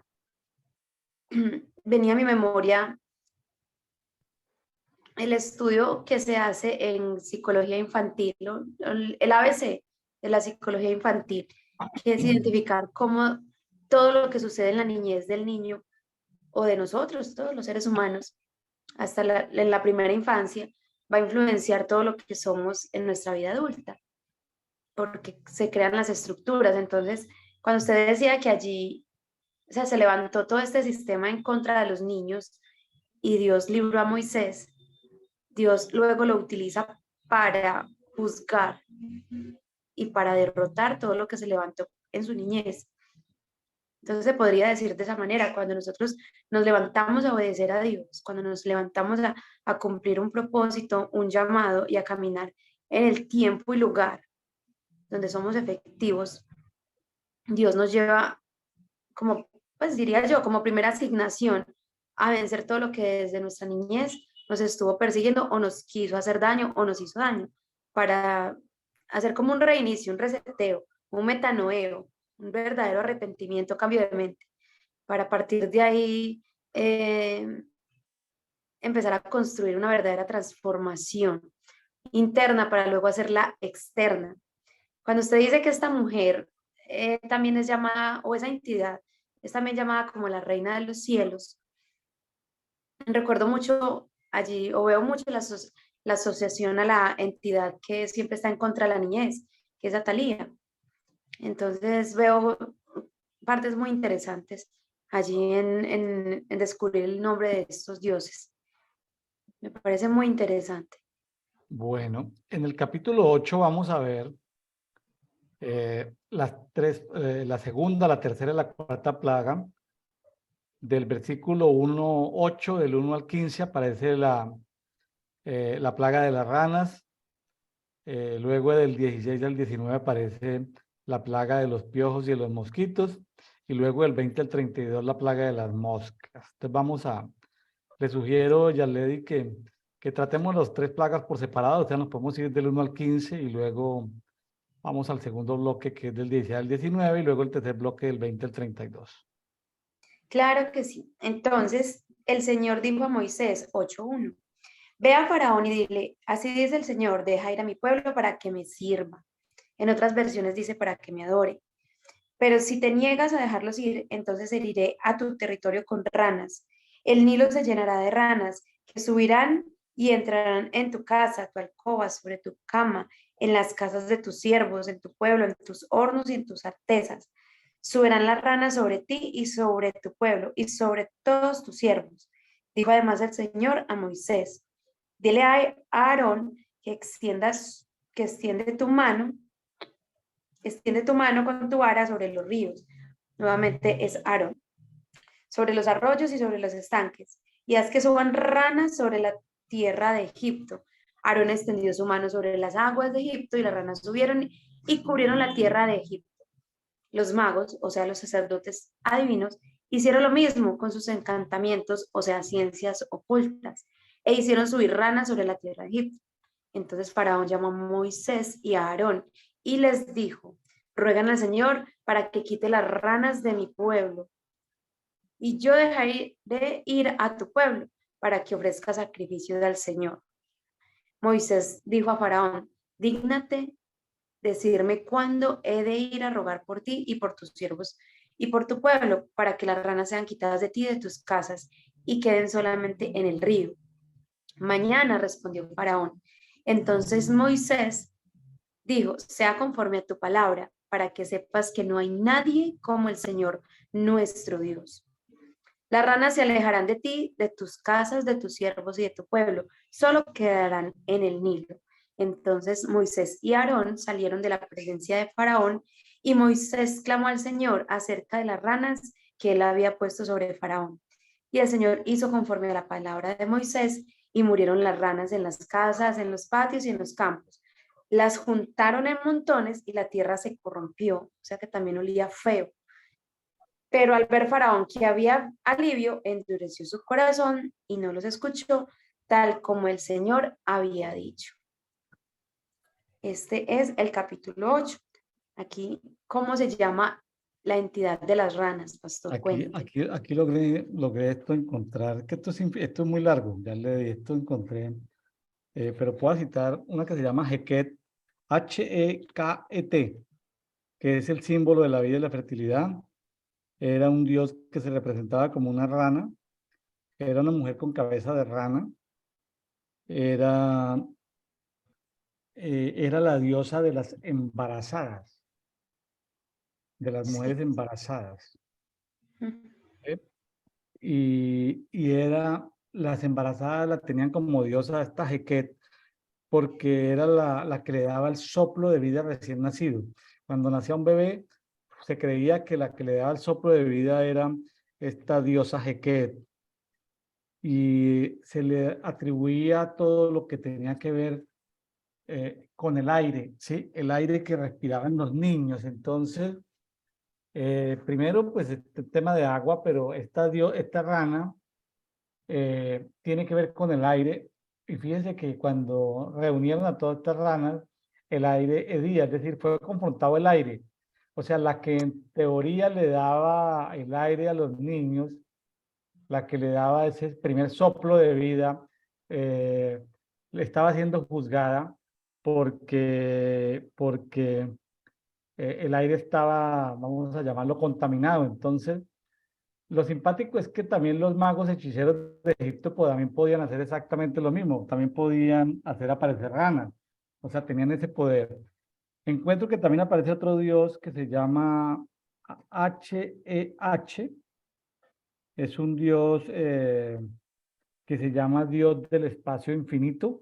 S2: venía a mi memoria el estudio que se hace en psicología infantil, el ABC de la psicología infantil, que es identificar cómo todo lo que sucede en la niñez del niño o de nosotros, todos los seres humanos, hasta en la primera infancia, va a influenciar todo lo que somos en nuestra vida adulta, porque se crean las estructuras. Entonces, cuando usted decía que allí, o sea, se levantó todo este sistema en contra de los niños y Dios libró a Moisés, Dios luego lo utiliza para juzgar y para derrotar todo lo que se levantó en su niñez. Entonces se podría decir de esa manera, cuando nosotros nos levantamos a obedecer a Dios, cuando nos levantamos a cumplir un propósito, un llamado y a caminar en el tiempo y lugar donde somos efectivos, Dios nos lleva como, pues diría yo, como primera asignación a vencer todo lo que desde nuestra niñez nos estuvo persiguiendo o nos quiso hacer daño o nos hizo daño, para hacer como un reinicio, un reseteo, un metanoeo, un verdadero arrepentimiento, cambio de mente, para partir de ahí empezar a construir una verdadera transformación interna para luego hacerla externa. Cuando usted dice que esta mujer también es llamada, o esa entidad es también llamada como la reina de los cielos, recuerdo mucho allí, o veo mucho la asociación a la entidad que siempre está en contra de la niñez, que es Atalía. Entonces veo partes muy interesantes allí en descubrir el nombre de estos dioses. Me parece muy interesante.
S1: Bueno, en el capítulo 8 vamos a ver la segunda, la tercera y la cuarta plaga. Del versículo 1:8, del 1 al 15, aparece la plaga de las ranas. Luego del 16 al 19 aparece la plaga de los piojos y de los mosquitos. Y luego del 20 al 32 la plaga de las moscas. Entonces le sugiero, Yaledi, que tratemos las tres plagas por separado. O sea, nos podemos ir del 1 al 15 y luego vamos al segundo bloque, que es del 16 al 19, y luego el tercer bloque del 20 al 32.
S2: Claro que sí. Entonces el Señor dijo a Moisés, 8:1, ve a Faraón y dile, así dice el Señor, deja ir a mi pueblo para que me sirva. En otras versiones dice para que me adore. Pero si te niegas a dejarlos ir, entonces heriré a tu territorio con ranas. El Nilo se llenará de ranas que subirán y entrarán en tu casa, tu alcoba, sobre tu cama, en las casas de tus siervos, en tu pueblo, en tus hornos y en tus artesas. Subirán las ranas sobre ti y sobre tu pueblo y sobre todos tus siervos. Dijo además el Señor a Moisés, dile a Aarón que extiende tu mano con tu vara sobre los ríos. Nuevamente es Aarón. Sobre los arroyos y sobre los estanques. Y haz que suban ranas sobre la tierra de Egipto. Aarón extendió su mano sobre las aguas de Egipto y las ranas subieron y cubrieron la tierra de Egipto. Los magos, o sea, los sacerdotes adivinos, hicieron lo mismo con sus encantamientos, o sea, ciencias ocultas, e hicieron subir ranas sobre la tierra de Egipto. Entonces Faraón llamó a Moisés y a Aarón y les dijo, ruegan al Señor para que quite las ranas de mi pueblo, y yo dejaré de ir a tu pueblo para que ofrezca sacrificios al Señor. Moisés dijo a Faraón, dígnate decirme cuándo he de ir a rogar por ti y por tus siervos y por tu pueblo, para que las ranas sean quitadas de ti y de tus casas y queden solamente en el río. Mañana, respondió Faraón. Entonces Moisés dijo, sea conforme a tu palabra, para que sepas que no hay nadie como el Señor nuestro Dios. Las ranas se alejarán de ti, de tus casas, de tus siervos y de tu pueblo, solo quedarán en el Nilo. Entonces Moisés y Aarón salieron de la presencia de Faraón y Moisés clamó al Señor acerca de las ranas que él había puesto sobre Faraón. Y el Señor hizo conforme a la palabra de Moisés, y murieron las ranas en las casas, en los patios y en los campos. Las juntaron en montones y la tierra se corrompió, o sea que también olía feo. Pero al ver Faraón que había alivio, endureció su corazón y no los escuchó, tal como el Señor había dicho. Este es el capítulo 8. Aquí, ¿cómo se llama la entidad de las ranas, pastor? Cuente.
S1: Aquí logré esto encontrar, que esto es muy largo, ya le di esto, encontré, pero puedo citar una que se llama Heket, Heket, que es el símbolo de la vida y la fertilidad. Era un dios que se representaba como una rana, era una mujer con cabeza de rana, era, era la diosa de las embarazadas, de las
S2: Sí.
S1: mujeres embarazadas. ¿Eh? Y era, las embarazadas la tenían como diosa a esta Heket, porque era la que le daba el soplo de vida recién nacido. Cuando nacía un bebé, se creía que la que le daba el soplo de vida era esta diosa Heket, y se le atribuía todo lo que tenía que ver con el aire, ¿sí? El aire que respiraban los niños. Entonces, primero, pues este tema de agua, pero esta rana tiene que ver con el aire. Y fíjense que cuando reunieron a todas estas ranas, el aire hedía, es decir, fue confrontado el aire. O sea, la que en teoría le daba el aire a los niños, la que le daba ese primer soplo de vida, le estaba siendo juzgada porque el aire estaba, vamos a llamarlo, contaminado. Entonces, lo simpático es que también los magos hechiceros de Egipto también podían hacer exactamente lo mismo, también podían hacer aparecer ranas, o sea, tenían ese poder. Encuentro que también aparece otro dios que se llama H-E-H, es un dios que se llama Dios del espacio infinito,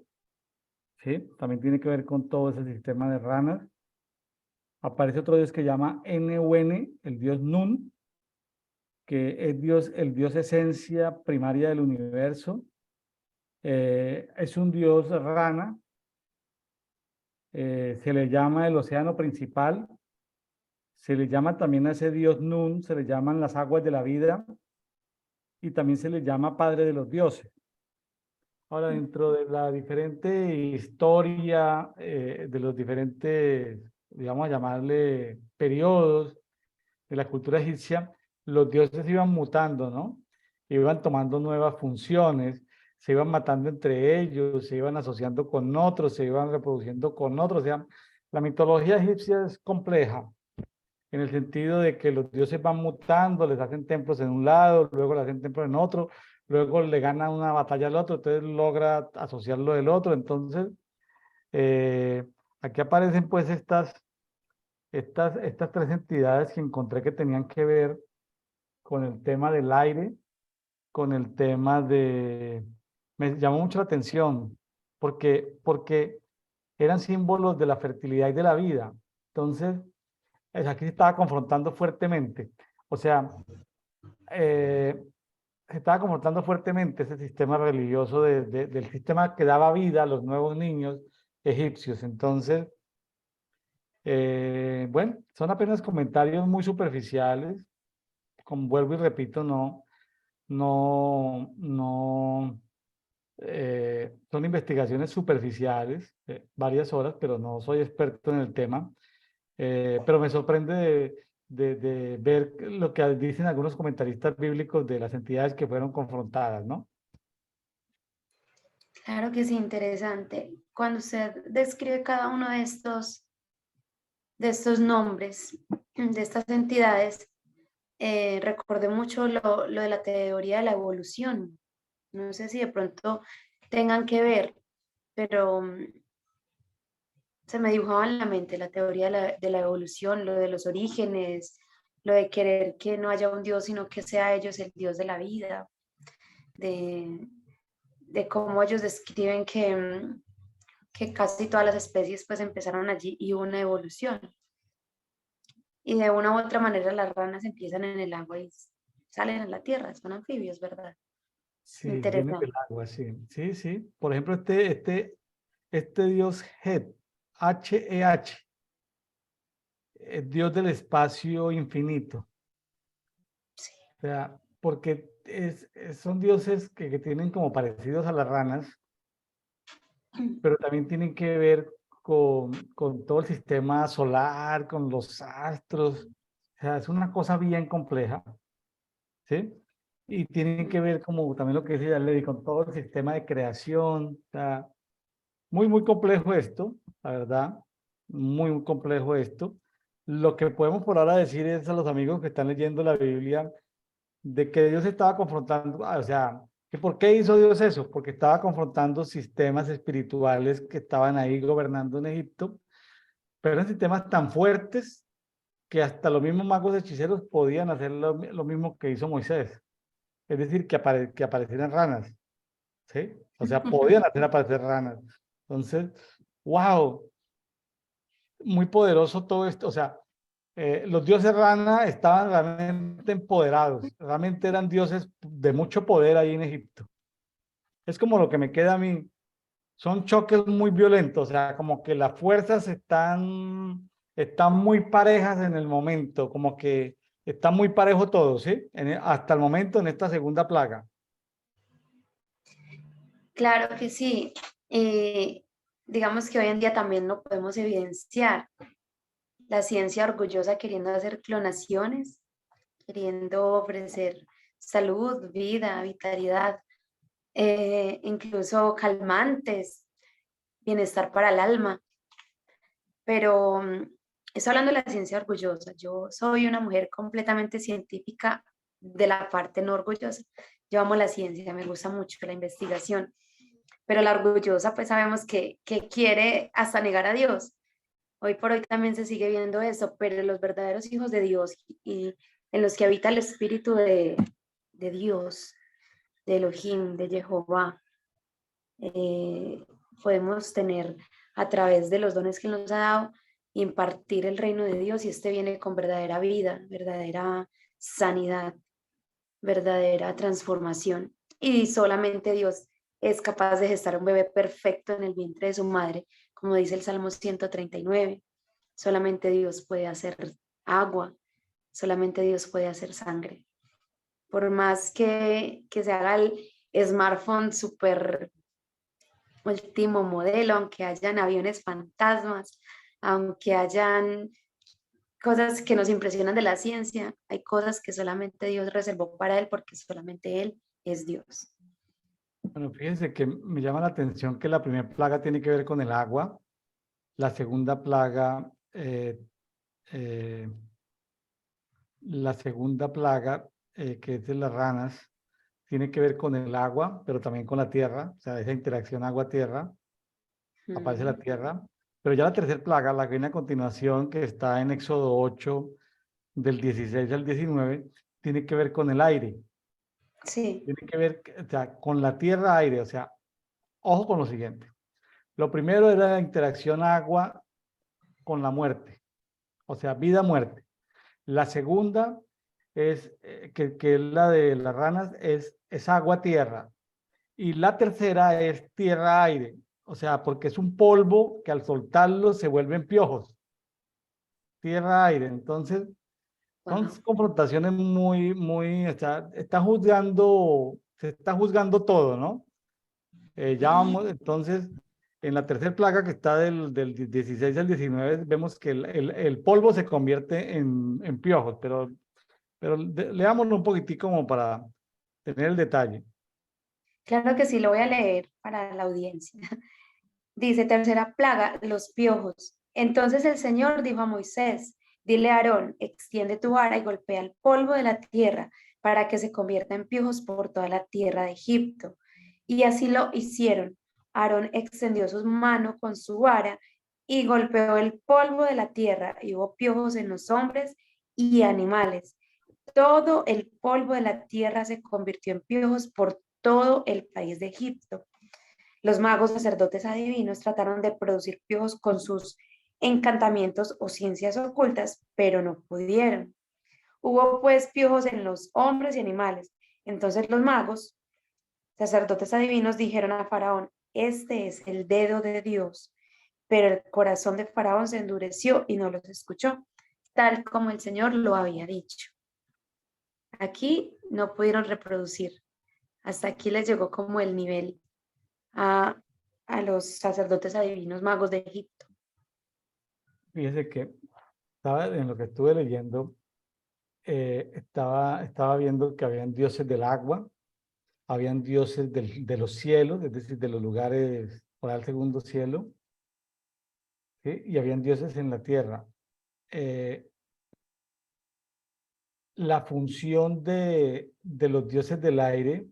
S1: ¿sí? También tiene que ver con todo ese sistema de ranas. Aparece otro dios que se llama N-U-N, el dios Nun, que es Dios, el dios esencia primaria del universo. Es un dios rana, se le llama el océano principal, se le llama también a ese dios Nun, se le llaman las aguas de la vida y también se le llama padre de los dioses. Ahora, dentro de la diferente historia, de los diferentes, digamos, a llamarle periodos de la cultura egipcia, los dioses iban mutando, ¿no? Iban tomando nuevas funciones, se iban matando entre ellos, se iban asociando con otros, se iban reproduciendo con otros. O sea, la mitología egipcia es compleja en el sentido de que los dioses van mutando, les hacen templos en un lado, luego le hacen templos en otro, luego le gana una batalla al otro, entonces logra asociarlo del otro. Entonces, eh, aquí aparecen pues estas tres entidades que encontré que tenían que ver con el tema del aire, con el tema de... Me llamó mucho la atención porque eran símbolos de la fertilidad y de la vida. Entonces, aquí se estaba confrontando fuertemente. O sea, eh, se estaba confrontando fuertemente ese sistema religioso del sistema que daba vida a los nuevos niños egipcios. Entonces, bueno, son apenas comentarios muy superficiales. Como vuelvo y repito, no, son investigaciones superficiales, varias horas, pero no soy experto en el tema. Pero me sorprende de ver lo que dicen algunos comentaristas bíblicos de las entidades que fueron confrontadas, ¿no?
S2: Claro que sí, interesante. Cuando usted describe cada uno de estos nombres, de estas entidades, recordé mucho lo de la teoría de la evolución. No sé si de pronto tengan que ver, pero se me dibujaba en la mente la teoría de la evolución, lo de los orígenes, lo de querer que no haya un Dios, sino que sea ellos el Dios de la vida, de, de cómo ellos describen que casi todas las especies pues empezaron allí y hubo una evolución. Y de una u otra manera las ranas empiezan en el agua y salen a la tierra, son anfibios, ¿verdad?
S1: Sí, viene del
S2: Interesante.
S1: agua, sí. Sí, sí. Por ejemplo, este dios Het, H-E-H, es dios del espacio infinito.
S2: Sí.
S1: O sea, porque son dioses que tienen como parecidos a las ranas, pero también tienen que ver con todo el sistema solar, con los astros. O sea, es una cosa bien compleja, ¿sí? Y tienen que ver como también lo que decía Lady, con todo el sistema de creación. O sea, muy, muy complejo esto, la verdad. Muy, muy complejo esto. Lo que podemos por ahora decir es a los amigos que están leyendo la Biblia, de que Dios estaba confrontando, o sea, que ¿por qué hizo Dios eso? Porque estaba confrontando sistemas espirituales que estaban ahí gobernando en Egipto, pero eran sistemas tan fuertes que hasta los mismos magos hechiceros podían hacer lo mismo que hizo Moisés, es decir, que aparecieran ranas, ¿sí? O sea, podían hacer aparecer ranas. Entonces, wow, muy poderoso todo esto, o sea, los dioses rana estaban realmente empoderados, realmente eran dioses de mucho poder ahí en Egipto. Es como lo que me queda a mí. Son choques muy violentos, o sea, como que las fuerzas están muy parejas en el momento, como que está muy parejo todo, ¿sí? Hasta el momento en esta segunda plaga.
S2: Claro que sí. Eh, digamos que hoy en día también lo podemos evidenciar. La ciencia orgullosa queriendo hacer clonaciones, queriendo ofrecer salud, vida, vitalidad, incluso calmantes, bienestar para el alma. Pero estoy hablando de la ciencia orgullosa. Yo soy una mujer completamente científica de la parte no orgullosa. Yo amo la ciencia, me gusta mucho la investigación, pero la orgullosa pues sabemos que quiere hasta negar a Dios. Hoy por hoy también se sigue viendo eso, pero los verdaderos hijos de Dios y en los que habita el Espíritu de Dios, de Elohim, de Jehová, eh, podemos tener a través de los dones que nos ha dado, impartir el reino de Dios y este viene con verdadera vida, verdadera sanidad, verdadera transformación. Y solamente Dios es capaz de gestar un bebé perfecto en el vientre de su madre, como dice el Salmo 139. Solamente Dios puede hacer agua, solamente Dios puede hacer sangre. Por más que se haga el smartphone súper último modelo, aunque hayan aviones fantasmas, aunque hayan cosas que nos impresionan de la ciencia, hay cosas que solamente Dios reservó para él porque solamente él es Dios.
S1: Bueno, fíjense que me llama la atención que la primera plaga tiene que ver con el agua, la segunda plaga, eh, que es de las ranas, tiene que ver con el agua, pero también con la tierra, o sea, esa interacción agua-tierra, aparece la
S2: Mm,
S1: tierra. Pero ya la tercera plaga, la que viene a continuación, que está en Éxodo 8, del 16 al 19, tiene que ver con el aire,
S2: sí,
S1: tiene que ver, o sea, con la tierra-aire, o sea, ojo con lo siguiente. Lo primero era la interacción agua con la muerte, o sea, vida-muerte. La segunda es, que es la de las ranas, es agua-tierra. Y la tercera es tierra-aire, o sea, porque es un polvo que al soltarlo se vuelven piojos, tierra-aire. Entonces, son
S2: wow.
S1: confrontaciones muy, muy, o sea, se está juzgando todo, ¿no? Ya vamos, entonces, en la tercera plaga que está del 16 al 19, vemos que el polvo se convierte en piojos, pero leámoslo un poquitico como para tener el detalle.
S2: Claro que sí, lo voy a leer para la audiencia. Dice, tercera plaga, los piojos. Entonces el Señor dijo a Moisés, dile a Aarón, extiende tu vara y golpea el polvo de la tierra para que se convierta en piojos por toda la tierra de Egipto. Y así lo hicieron. Aarón extendió su mano con su vara y golpeó el polvo de la tierra y hubo piojos en los hombres y animales. Todo el polvo de la tierra se convirtió en piojos por todo el país de Egipto. Los magos, sacerdotes adivinos trataron de producir piojos con sus encantamientos o ciencias ocultas, pero no pudieron. Hubo pues piojos en los hombres y animales. Entonces los magos, sacerdotes adivinos, dijeron a Faraón, este es el dedo de Dios. Pero el corazón de Faraón se endureció y no los escuchó, tal como el Señor lo había dicho. Aquí no pudieron reproducir. Hasta aquí les llegó como el nivel a, a los sacerdotes adivinos magos de Egipto.
S1: Fíjese que estaba, en lo que estuve leyendo, estaba viendo que habían dioses del agua, habían dioses de los cielos, es decir, de los lugares por el segundo cielo, ¿sí? Y habían dioses en la tierra. Eh, la función de los dioses del aire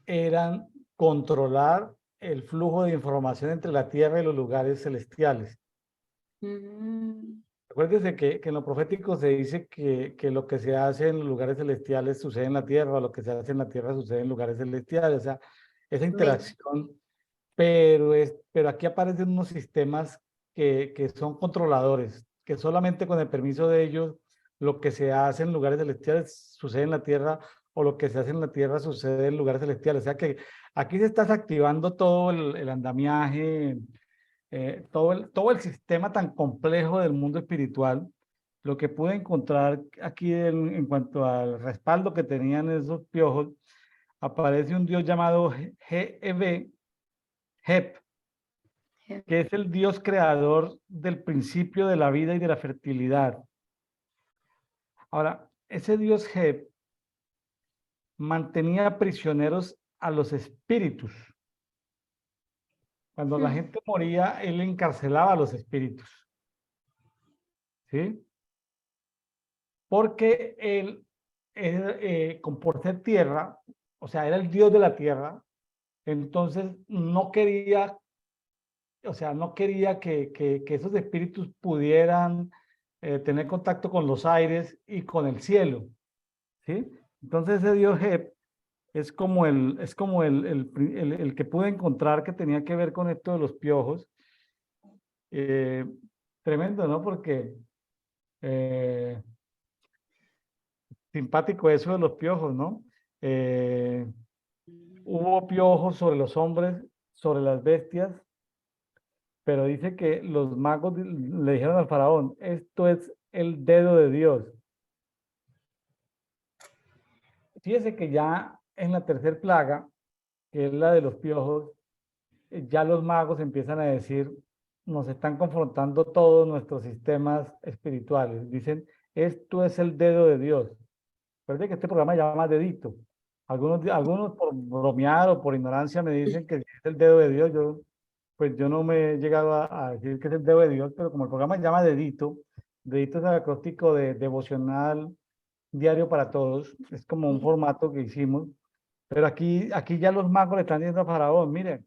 S1: eran controlar el flujo de información entre la tierra y los lugares celestiales.
S2: Mm,
S1: Acuérdense que en lo profético se dice que lo que se hace en los lugares celestiales sucede en la tierra, o lo que se hace en la tierra sucede en lugares celestiales. O sea, esa
S2: amén.
S1: interacción, pero aquí aparecen unos sistemas que son controladores, que solamente con el permiso de ellos, lo que se hace en lugares celestiales sucede en la tierra, o lo que se hace en la tierra sucede en lugares celestiales. O sea que aquí se está activando todo el andamiaje, todo el sistema tan complejo del mundo espiritual. Lo que pude encontrar aquí en cuanto al respaldo que tenían esos piojos, aparece un dios llamado Geb, Heb, que es el dios creador del principio de la vida y de la fertilidad. Ahora, ese dios Heb mantenía prisioneros a los espíritus. Cuando la gente moría, él encarcelaba a los espíritus, ¿sí? Porque él, por ser tierra, o sea, era el dios de la tierra, entonces no quería, o sea, no quería que esos espíritus pudieran tener contacto con los aires y con el cielo, ¿sí? Entonces ese dios Heb es como el que pude encontrar que tenía que ver con esto de los piojos. Eh, Tremendo, ¿no? Porque eh, simpático eso de los piojos, ¿no? Eh, Hubo piojos sobre los hombres, sobre las bestias, pero dice que los magos le dijeron al faraón, esto es el dedo de Dios. Fíjese que ya en la tercer plaga, que es la de los piojos, ya los magos empiezan a decir, nos están confrontando todos nuestros sistemas espirituales. Dicen, esto es el dedo de Dios. Recuerde que este programa se llama Dedito. Algunos por bromear o por ignorancia me dicen que es el dedo de Dios. Pues yo no me he llegado a decir que es el dedo de Dios, pero como el programa se llama Dedito, Dedito es el acróstico de devocional diario para todos. Es como un formato que hicimos. Pero aquí ya los magos le están diciendo a Faraón, miren,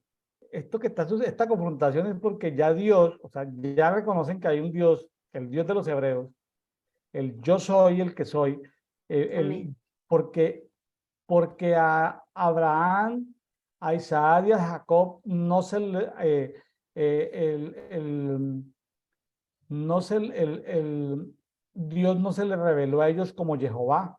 S1: esto que está esta confrontación es porque ya Dios, o sea, ya reconocen que hay un Dios, el Dios de los hebreos, el yo soy el que soy,
S2: Amén.
S1: porque, porque a Abraham, a Isaac y a Jacob no se le, no se, Dios no se le reveló a ellos como Jehová,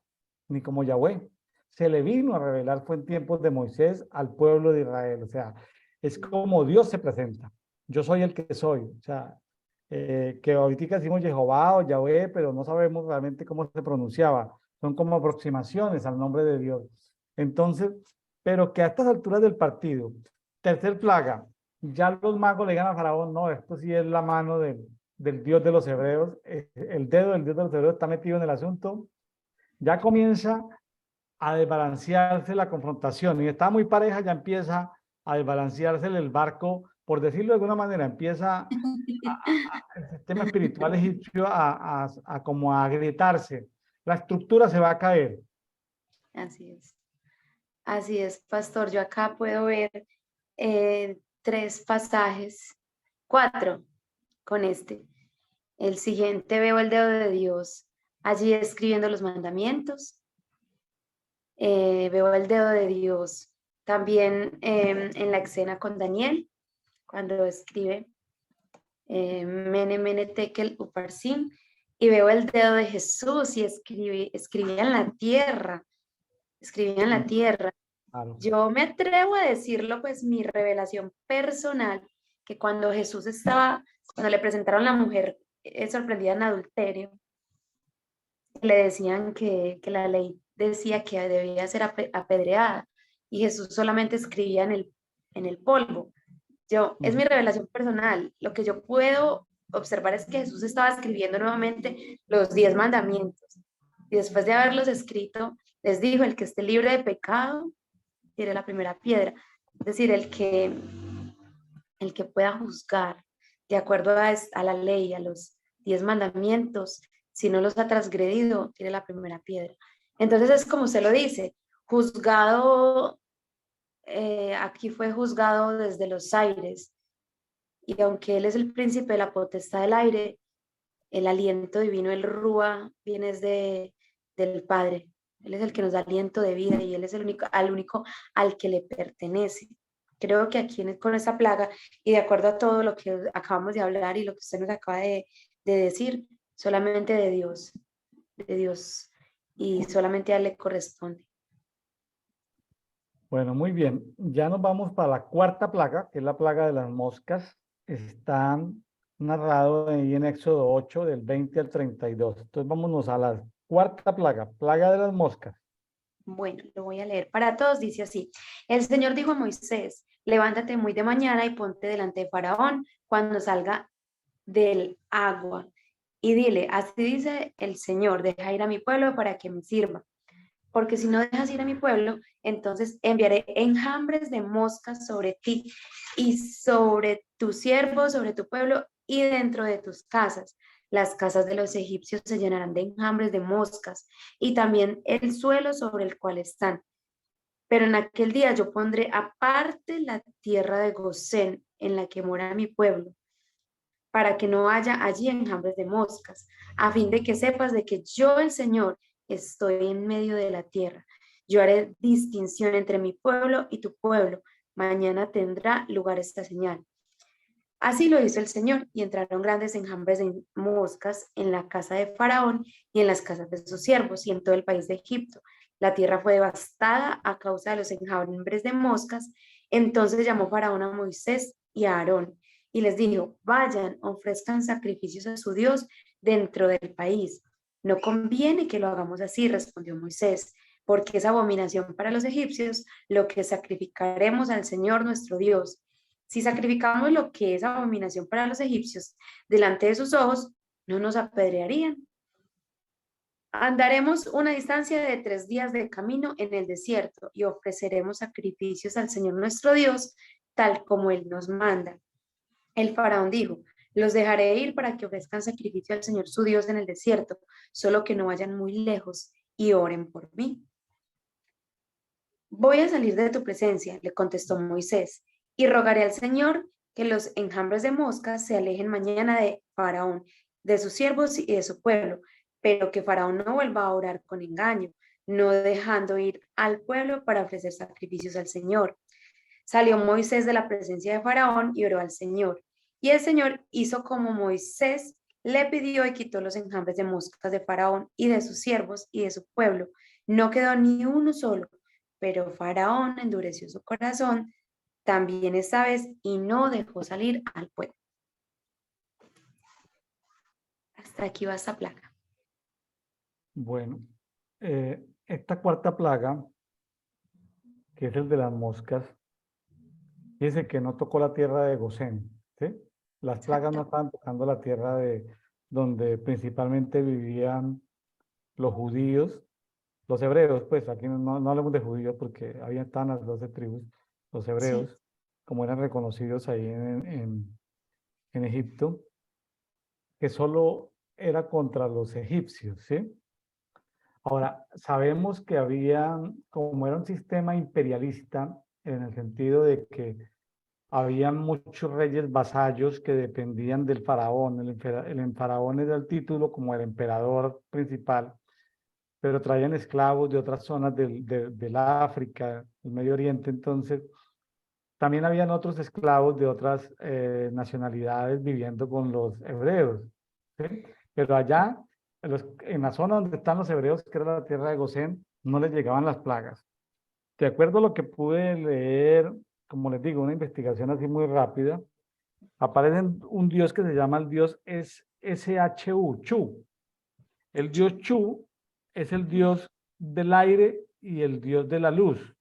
S1: ni como Yahweh. Se le vino a revelar, fue en tiempos de Moisés, al pueblo de Israel. O sea, es como Dios se presenta. Yo soy el que soy. O sea, que ahorita decimos Jehová o Yahweh, pero no sabemos realmente cómo se pronunciaba. Son como aproximaciones al nombre de Dios. Entonces, pero que a estas alturas del partido, tercer plaga, ya los magos le digan a Faraón, no, esto sí es la mano del Dios de los hebreos, el dedo del Dios de los hebreos está metido en el asunto, ya comienza a desbalancearse la confrontación y está muy pareja, ya empieza a desbalancearse el barco, por decirlo de alguna manera, empieza el sistema espiritual egipcio a como a agrietarse, la estructura se va a caer.
S2: Así es. Así es, pastor. Yo acá puedo ver tres pasajes, cuatro con este. El siguiente veo el dedo de Dios allí escribiendo los mandamientos. Veo el dedo de Dios también en la escena con Daniel, cuando escribe Mene Mene Tekel Uparsin, y veo el dedo de Jesús y escribía en la tierra, escribía en la tierra.
S1: Claro.
S2: Yo me atrevo a decirlo, pues mi revelación personal, que cuando Jesús estaba, cuando le presentaron a la mujer sorprendida en adulterio, le decían que la ley decía que debía ser apedreada y Jesús solamente escribía en el polvo. Es mi revelación personal. Lo que yo puedo observar es que Jesús estaba escribiendo nuevamente los 10 mandamientos. Y después de haberlos escrito, les dijo, el que esté libre de pecado, tire la primera piedra. Es decir, el que pueda juzgar de acuerdo a la ley, a los 10 mandamientos, si no los ha transgredido, tire la primera piedra. Entonces es como usted lo dice, juzgado, aquí fue juzgado desde los aires, y aunque Él es el príncipe de la potestad del aire, el aliento divino, el Rúa, viene del Padre. Él es el que nos da aliento de vida y Él es el único al que le pertenece. Creo que aquí con esta plaga, y de acuerdo a todo lo que acabamos de hablar y lo que usted nos acaba de decir, solamente de Dios, y solamente a Él le corresponde.
S1: Bueno, muy bien. Ya nos vamos para la cuarta plaga, que es la plaga de las moscas. Está narrado ahí en Éxodo 8, del 20 al 32. Entonces vámonos a la cuarta plaga, plaga de las moscas.
S2: Bueno, lo voy a leer para todos. Dice así: el Señor dijo a Moisés, levántate muy de mañana y ponte delante de Faraón cuando salga del agua. Y dile, así dice el Señor, deja ir a mi pueblo para que me sirva. Porque si no dejas ir a mi pueblo, entonces enviaré enjambres de moscas sobre ti y sobre tu siervo, sobre tu pueblo y dentro de tus casas. Las casas de los egipcios se llenarán de enjambres de moscas y también el suelo sobre el cual están. Pero en aquel día yo pondré aparte la tierra de Gosén en la que mora mi pueblo, para que no haya allí enjambres de moscas, a fin de que sepas de que yo, el Señor, estoy en medio de la tierra. Yo haré distinción entre mi pueblo y tu pueblo. Mañana tendrá lugar esta señal. Así lo hizo el Señor, y entraron grandes enjambres de moscas en la casa de Faraón y en las casas de sus siervos y en todo el país de Egipto. La tierra fue devastada a causa de los enjambres de moscas. Entonces llamó Faraón a Moisés y a Aarón y les dijo, vayan, ofrezcan sacrificios a su Dios dentro del país. No conviene que lo hagamos así, respondió Moisés, porque es abominación para los egipcios lo que sacrificaremos al Señor nuestro Dios. Si sacrificamos lo que es abominación para los egipcios delante de sus ojos, no nos apedrearían. Andaremos una distancia de 3 días de camino en el desierto y ofreceremos sacrificios al Señor nuestro Dios, tal como Él nos manda. El faraón dijo, los dejaré ir para que ofrezcan sacrificio al Señor su Dios en el desierto, solo que no vayan muy lejos y oren por mí. Voy a salir de tu presencia, le contestó Moisés, y rogaré al Señor que los enjambres de moscas se alejen mañana de Faraón, de sus siervos y de su pueblo, pero que Faraón no vuelva a orar con engaño, no dejando ir al pueblo para ofrecer sacrificios al Señor. Salió Moisés de la presencia de Faraón y oró al Señor. Y el Señor hizo como Moisés le pidió y quitó los enjambres de moscas de Faraón y de sus siervos y de su pueblo. No quedó ni uno solo, pero Faraón endureció su corazón también esta vez y no dejó salir al pueblo. Hasta aquí va esta plaga.
S1: Bueno, esta cuarta plaga, que es el de las moscas, dice que no tocó la tierra de Gosén, ¿sí? Las plagas no estaban tocando la tierra de donde principalmente vivían los judíos, los hebreos, pues aquí no hablamos de judíos porque ahí estaban las 12 tribus, los
S2: Sí.
S1: hebreos, como eran reconocidos ahí en Egipto, que solo era contra los egipcios, ¿sí? Ahora, sabemos que había, como era un sistema imperialista, en el sentido de que había muchos reyes vasallos que dependían del faraón. El faraón era el título como el emperador principal, pero traían esclavos de otras zonas del África, del Medio Oriente. Entonces, también habían otros esclavos de otras nacionalidades viviendo con los hebreos, ¿sí? Pero allá en la zona donde están los hebreos, que era la tierra de Gosén, no les llegaban las plagas. De acuerdo a lo que pude leer, como les digo, una investigación así muy rápida, aparece un dios que se llama el dios SHU, Chu. El dios Chu es el dios del aire y el dios de la luz.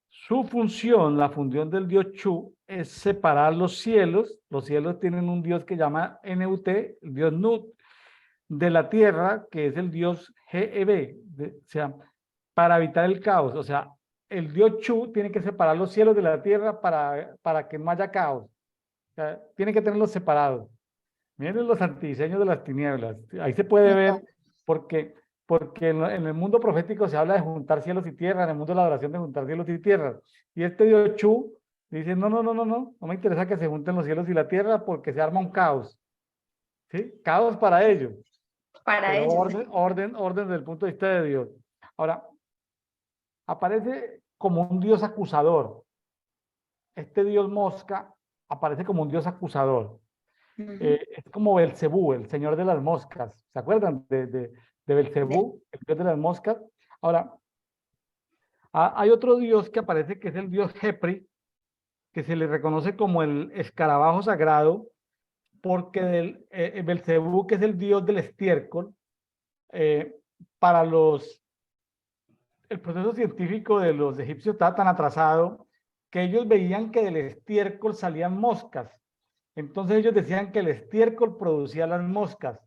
S1: Su función, la función del dios Chu, es separar los cielos. Los cielos tienen un dios que llama NUT, el dios Nut, de la tierra, que es el dios GEB, o sea, para evitar el caos. O sea, el dios Chu tiene que separar los cielos de la tierra para que no haya caos. O sea, tiene que tenerlos separados. Miren los antidiseños de las tinieblas. Ahí se puede ver
S2: Total.
S1: porque, porque en el mundo profético se habla de juntar cielos y tierra, en el mundo de la adoración de juntar cielos y tierra. Y este dios Chu dice, no, no, no, no, no, no me interesa que se junten los cielos y la tierra porque se arma un caos. ¿Sí? Caos para ellos,
S2: Para
S1: pero
S2: ellos.
S1: orden desde el punto de vista de Dios. Ahora, aparece como un dios acusador. Este dios mosca aparece como un dios acusador.
S2: Ujú.
S1: Es como Belcebú, el señor de las moscas. ¿Se acuerdan de
S2: De-
S1: Belcebú, el dios de las moscas? Ahora, hay otro dios que aparece que es el dios Jepri, que se le reconoce como el escarabajo sagrado, porque Belcebú, que es el dios del estiércol, eh, para el proceso científico de los egipcios estaba tan atrasado que ellos veían que del estiércol salían moscas. Entonces ellos decían que el estiércol producía las moscas.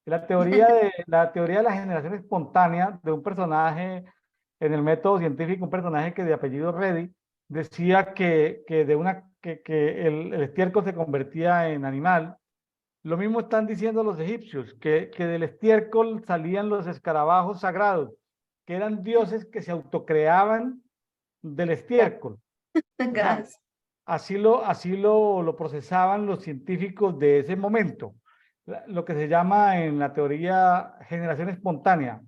S1: La teoría de la generación espontánea de un personaje en el método científico, un personaje que de apellido Reddy, decía que el estiércol se convertía en animal. Lo mismo están diciendo los egipcios, que del estiércol salían los escarabajos sagrados, que eran dioses que se autocreaban del estiércol. O sea,
S2: Gas.
S1: así lo procesaban los científicos de ese momento, lo que se llama en la teoría generación espontánea.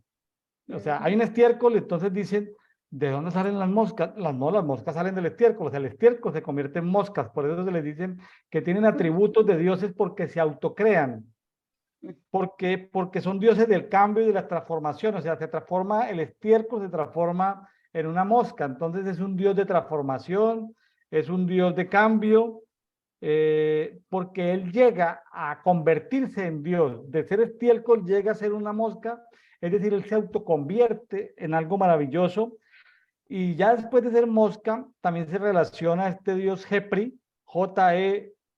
S1: O sea, hay un
S2: Ujú.
S1: estiércol, entonces dicen, ¿de dónde salen las moscas? Las moscas salen del estiércol, o sea, el estiércol se convierte en moscas, por eso se les dicen que tienen atributos de dioses porque se autocrean. Porque son dioses del cambio y de la transformación, o sea, se transforma el estiércol, se transforma en una mosca, entonces es un dios de transformación, es un dios de cambio, porque él llega a convertirse en Dios, de ser estiércol llega a ser una mosca, es decir, él se autoconvierte en algo maravilloso, y ya después de ser mosca, también se relaciona a este dios Jepri,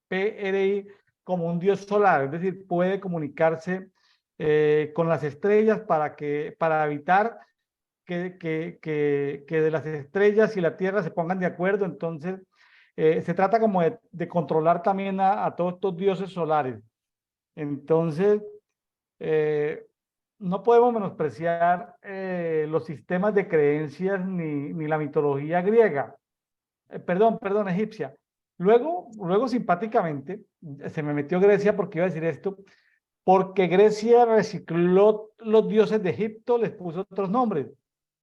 S1: Jepri, como un dios solar, es decir, puede comunicarse con las estrellas para evitar que de las estrellas y la Tierra se pongan de acuerdo. Entonces, se trata como de controlar también a todos estos dioses solares. Entonces, eh, no podemos menospreciar los sistemas de creencias ni la mitología griega, perdón, egipcia. Luego simpáticamente, se me metió Grecia porque iba a decir esto, porque Grecia recicló los dioses de Egipto, les puso otros nombres.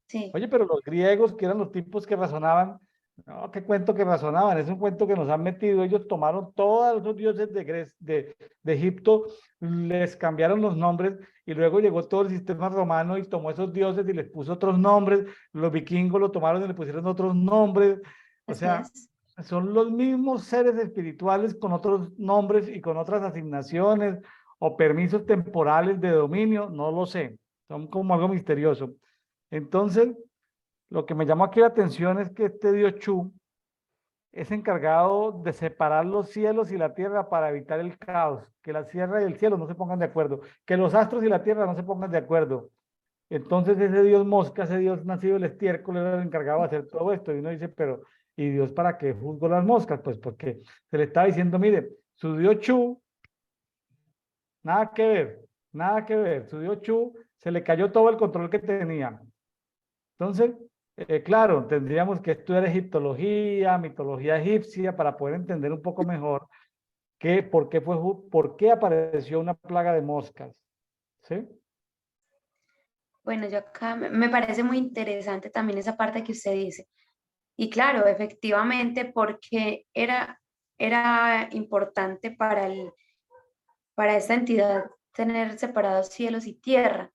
S2: Sí.
S1: Oye, pero los griegos, que eran los tipos que razonaban, no, qué cuento que razonaban, es un cuento que nos han metido. Ellos tomaron todos los dioses de Egipto, les cambiaron los nombres y luego llegó todo el sistema romano y tomó esos dioses y les puso otros nombres. Los vikingos lo tomaron y le pusieron otros nombres. O
S2: Así
S1: sea,
S2: es.
S1: son los mismos seres espirituales con otros nombres y con otras asignaciones o permisos temporales de dominio, no lo sé. Son como algo misterioso. Entonces, lo que me llamó aquí la atención es que este dios Chu es encargado de separar los cielos y la tierra para evitar el caos, que la tierra y el cielo no se pongan de acuerdo, que los astros y la tierra no se pongan de acuerdo. Entonces ese dios mosca, ese dios nacido del estiércol era el encargado de hacer todo esto. Y uno dice, pero ¿y Dios para qué juzgó las moscas? Pues porque se le estaba diciendo, mire, su dios Chu, nada que ver, nada que ver. Su dios Chu se le cayó todo el control que tenía. Entonces, claro, tendríamos que estudiar egiptología, mitología egipcia, para poder entender un poco mejor por qué apareció una plaga de moscas. ¿Sí?
S2: Bueno, yo acá me parece muy interesante también esa parte que usted dice. Y claro, efectivamente, porque era importante para esta entidad tener separados cielos y tierra,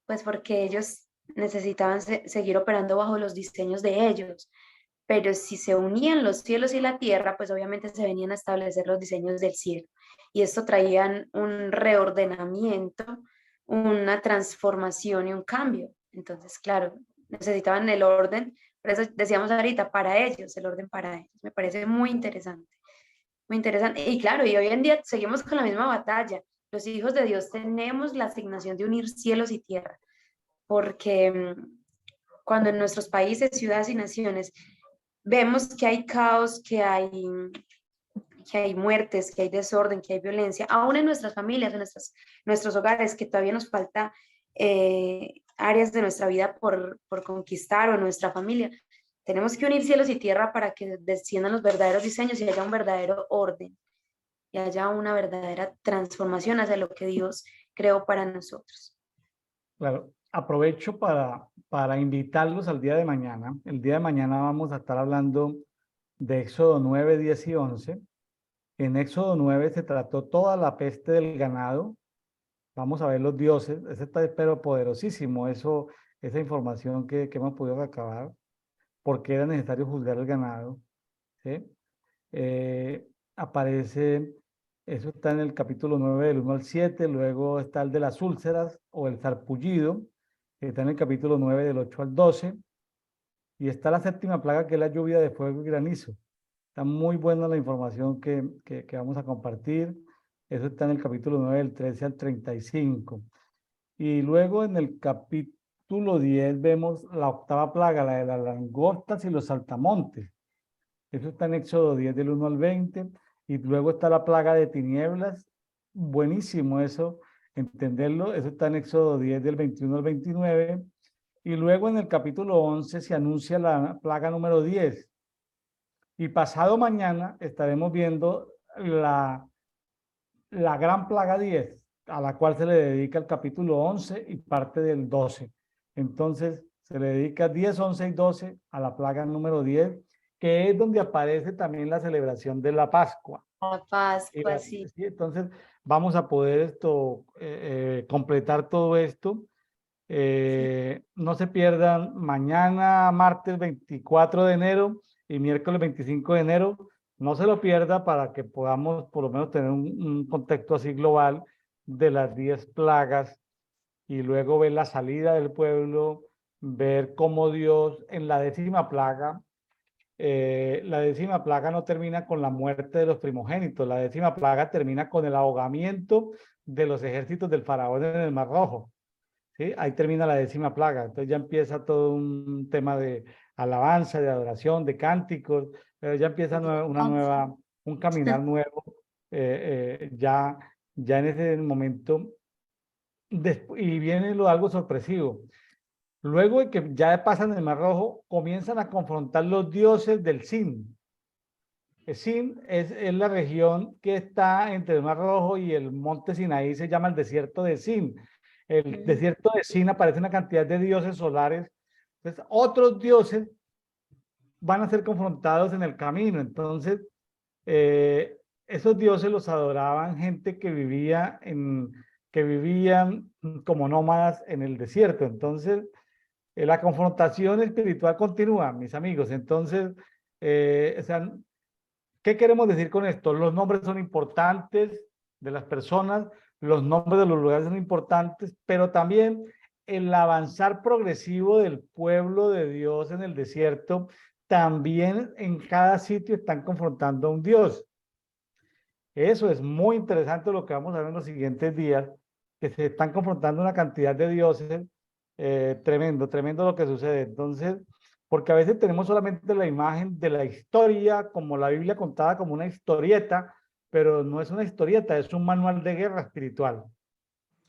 S2: pues porque ellos necesitaban seguir operando bajo los diseños de ellos. Pero si se unían los cielos y la tierra, pues obviamente se venían a establecer los diseños del cielo. Y esto traían un reordenamiento, una transformación y un cambio. Entonces, claro, necesitaban el orden, por eso decíamos ahorita, para ellos, el orden para ellos. Me parece muy interesante, muy interesante. Y claro, y hoy en día seguimos con la misma batalla. Los hijos de Dios tenemos la asignación de unir cielos y tierra, porque cuando en nuestros países, ciudades y naciones vemos que hay caos, que hay muertes, que hay desorden, que hay violencia, aún en nuestras familias, en nuestros hogares, que todavía nos falta áreas de nuestra vida por conquistar o en nuestra familia. Tenemos que unir cielos y tierra para que desciendan los verdaderos diseños y haya un verdadero orden y haya una verdadera transformación hacia lo que Dios creó para nosotros.
S1: Claro, aprovecho para invitarlos al día de mañana. El día de mañana vamos a estar hablando de Éxodo 9, 10 y 11. En Éxodo 9 se trató toda la peste del ganado. Vamos a ver los dioses. Ese está, pero poderosísimo, esa información que hemos podido recabar. ¿Por qué era necesario juzgar el ganado? ¿Sí? Aparece, eso está en el capítulo 9 del 1 al 7, luego está el de las úlceras o el sarpullido, que está en el capítulo 9 del 8 al 12, y está la séptima plaga, que es la lluvia de fuego y granizo. Está muy buena la información que vamos a compartir. Eso está en el capítulo 9 del 13 al 35. Y luego en el capítulo 10 vemos la octava plaga, la de las langostas y los saltamontes. Eso está en Éxodo 10 del 1 al 20. Y luego está la plaga de tinieblas. Buenísimo eso, entenderlo. Eso está en Éxodo 10 del 21 al 29. Y luego en el capítulo 11 se anuncia la plaga número 10. Y pasado mañana estaremos viendo la gran plaga 10, a la cual se le dedica el capítulo 11 y parte del 12. Entonces, se le dedica 10, 11 y 12 a la plaga número 10, que es donde aparece también la celebración de la Pascua.
S2: La Pascua, sí.
S1: Sí, entonces, vamos a poder completar todo esto. No se pierdan mañana, martes 24 de enero y miércoles 25 de enero. No se lo pierda para que podamos por lo menos tener un contexto así global de las 10 plagas y luego ver la salida del pueblo, ver cómo Dios en la décima plaga, la décima plaga no termina con la muerte de los primogénitos, la décima plaga termina con el ahogamiento de los ejércitos del faraón en el Mar Rojo. ¿Sí? Ahí termina la décima plaga, entonces ya empieza todo un tema de alabanza, de adoración, de cánticos, pero ya empieza un caminar nuevo, ya en ese momento, y viene algo sorpresivo. Luego de que ya pasan el Mar Rojo, comienzan a confrontar los dioses del Sin. El Sin es la región que está entre el Mar Rojo y el monte Sinaí, se llama el desierto de Sin. El desierto de Sin aparece una cantidad de dioses solares. Entonces, otros dioses van a ser confrontados en el camino. Entonces, esos dioses los adoraban gente que vivían como nómadas en el desierto. Entonces, la confrontación espiritual continúa, mis amigos. Entonces, o sea, ¿qué queremos decir con esto? Los nombres son importantes de las personas, los nombres de los lugares son importantes, pero también el avanzar progresivo del pueblo de Dios en el desierto, también en cada sitio están confrontando a un Dios. Eso es muy interesante lo que vamos a ver en los siguientes días, que se están confrontando una cantidad de dioses, tremendo, tremendo lo que sucede. Entonces, porque a veces tenemos solamente la imagen de la historia, como la Biblia contada como una historieta, pero no es una historieta, es un manual de guerra espiritual.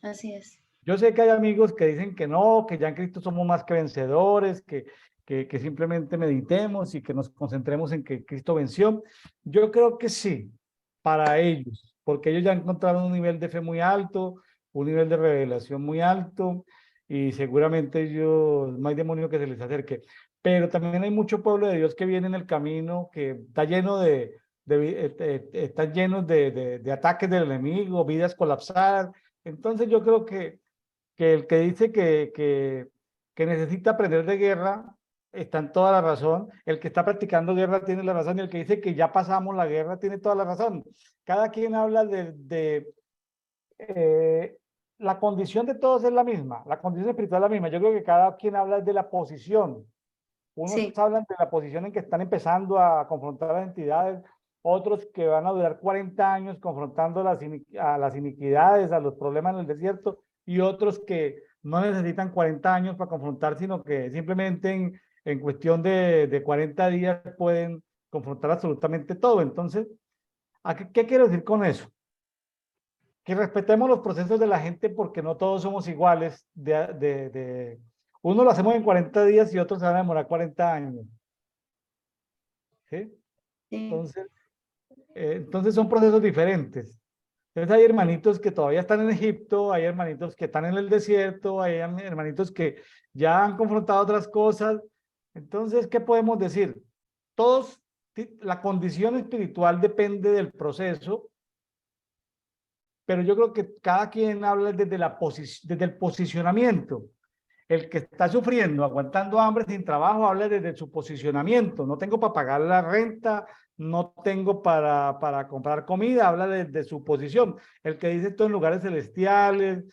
S2: Así es.
S1: Yo sé que hay amigos que dicen que no, que ya en Cristo somos más que vencedores, que simplemente meditemos y que nos concentremos en que Cristo venció. Yo creo que sí, para ellos, porque ellos ya encontraron un nivel de fe muy alto, un nivel de revelación muy alto, y seguramente ellos, no hay demonio que se les acerque. Pero también hay mucho pueblo de Dios que viene en el camino, que está lleno están llenos de ataques del enemigo, vidas colapsadas, Entonces yo creo que el que dice que necesita aprender de guerra está en toda la razón. El que está practicando guerra tiene la razón y el que dice que ya pasamos la guerra tiene toda la razón. Cada quien habla eh, la condición de todos es la misma, la condición espiritual es la misma. Yo creo que cada quien habla de la posición. Unos
S2: Sí,
S1: hablan de la posición en que están empezando a confrontar las entidades, otros que van a durar 40 años confrontando a las iniquidades, a los problemas en el desierto, y otros que no necesitan 40 años para confrontar, sino que simplemente en cuestión de 40 días pueden confrontar absolutamente todo. Entonces, ¿qué quiero decir con eso? Que respetemos los procesos de la gente porque no todos somos iguales. Uno lo hacemos en 40 días y otros se van a demorar 40 años. ¿Sí?
S2: sí,
S1: Entonces son procesos diferentes. Entonces hay hermanitos que todavía están en Egipto, hay hermanitos que están en el desierto, hay hermanitos que ya han confrontado otras cosas. Entonces, ¿qué podemos decir? Todos, la condición espiritual depende del proceso, pero yo creo que cada quien habla desde el posicionamiento. El que está sufriendo, aguantando hambre sin trabajo, habla desde su posicionamiento. No tengo para pagar la renta, no tengo para comprar comida, habla desde su posición. El que dice esto en lugares celestiales,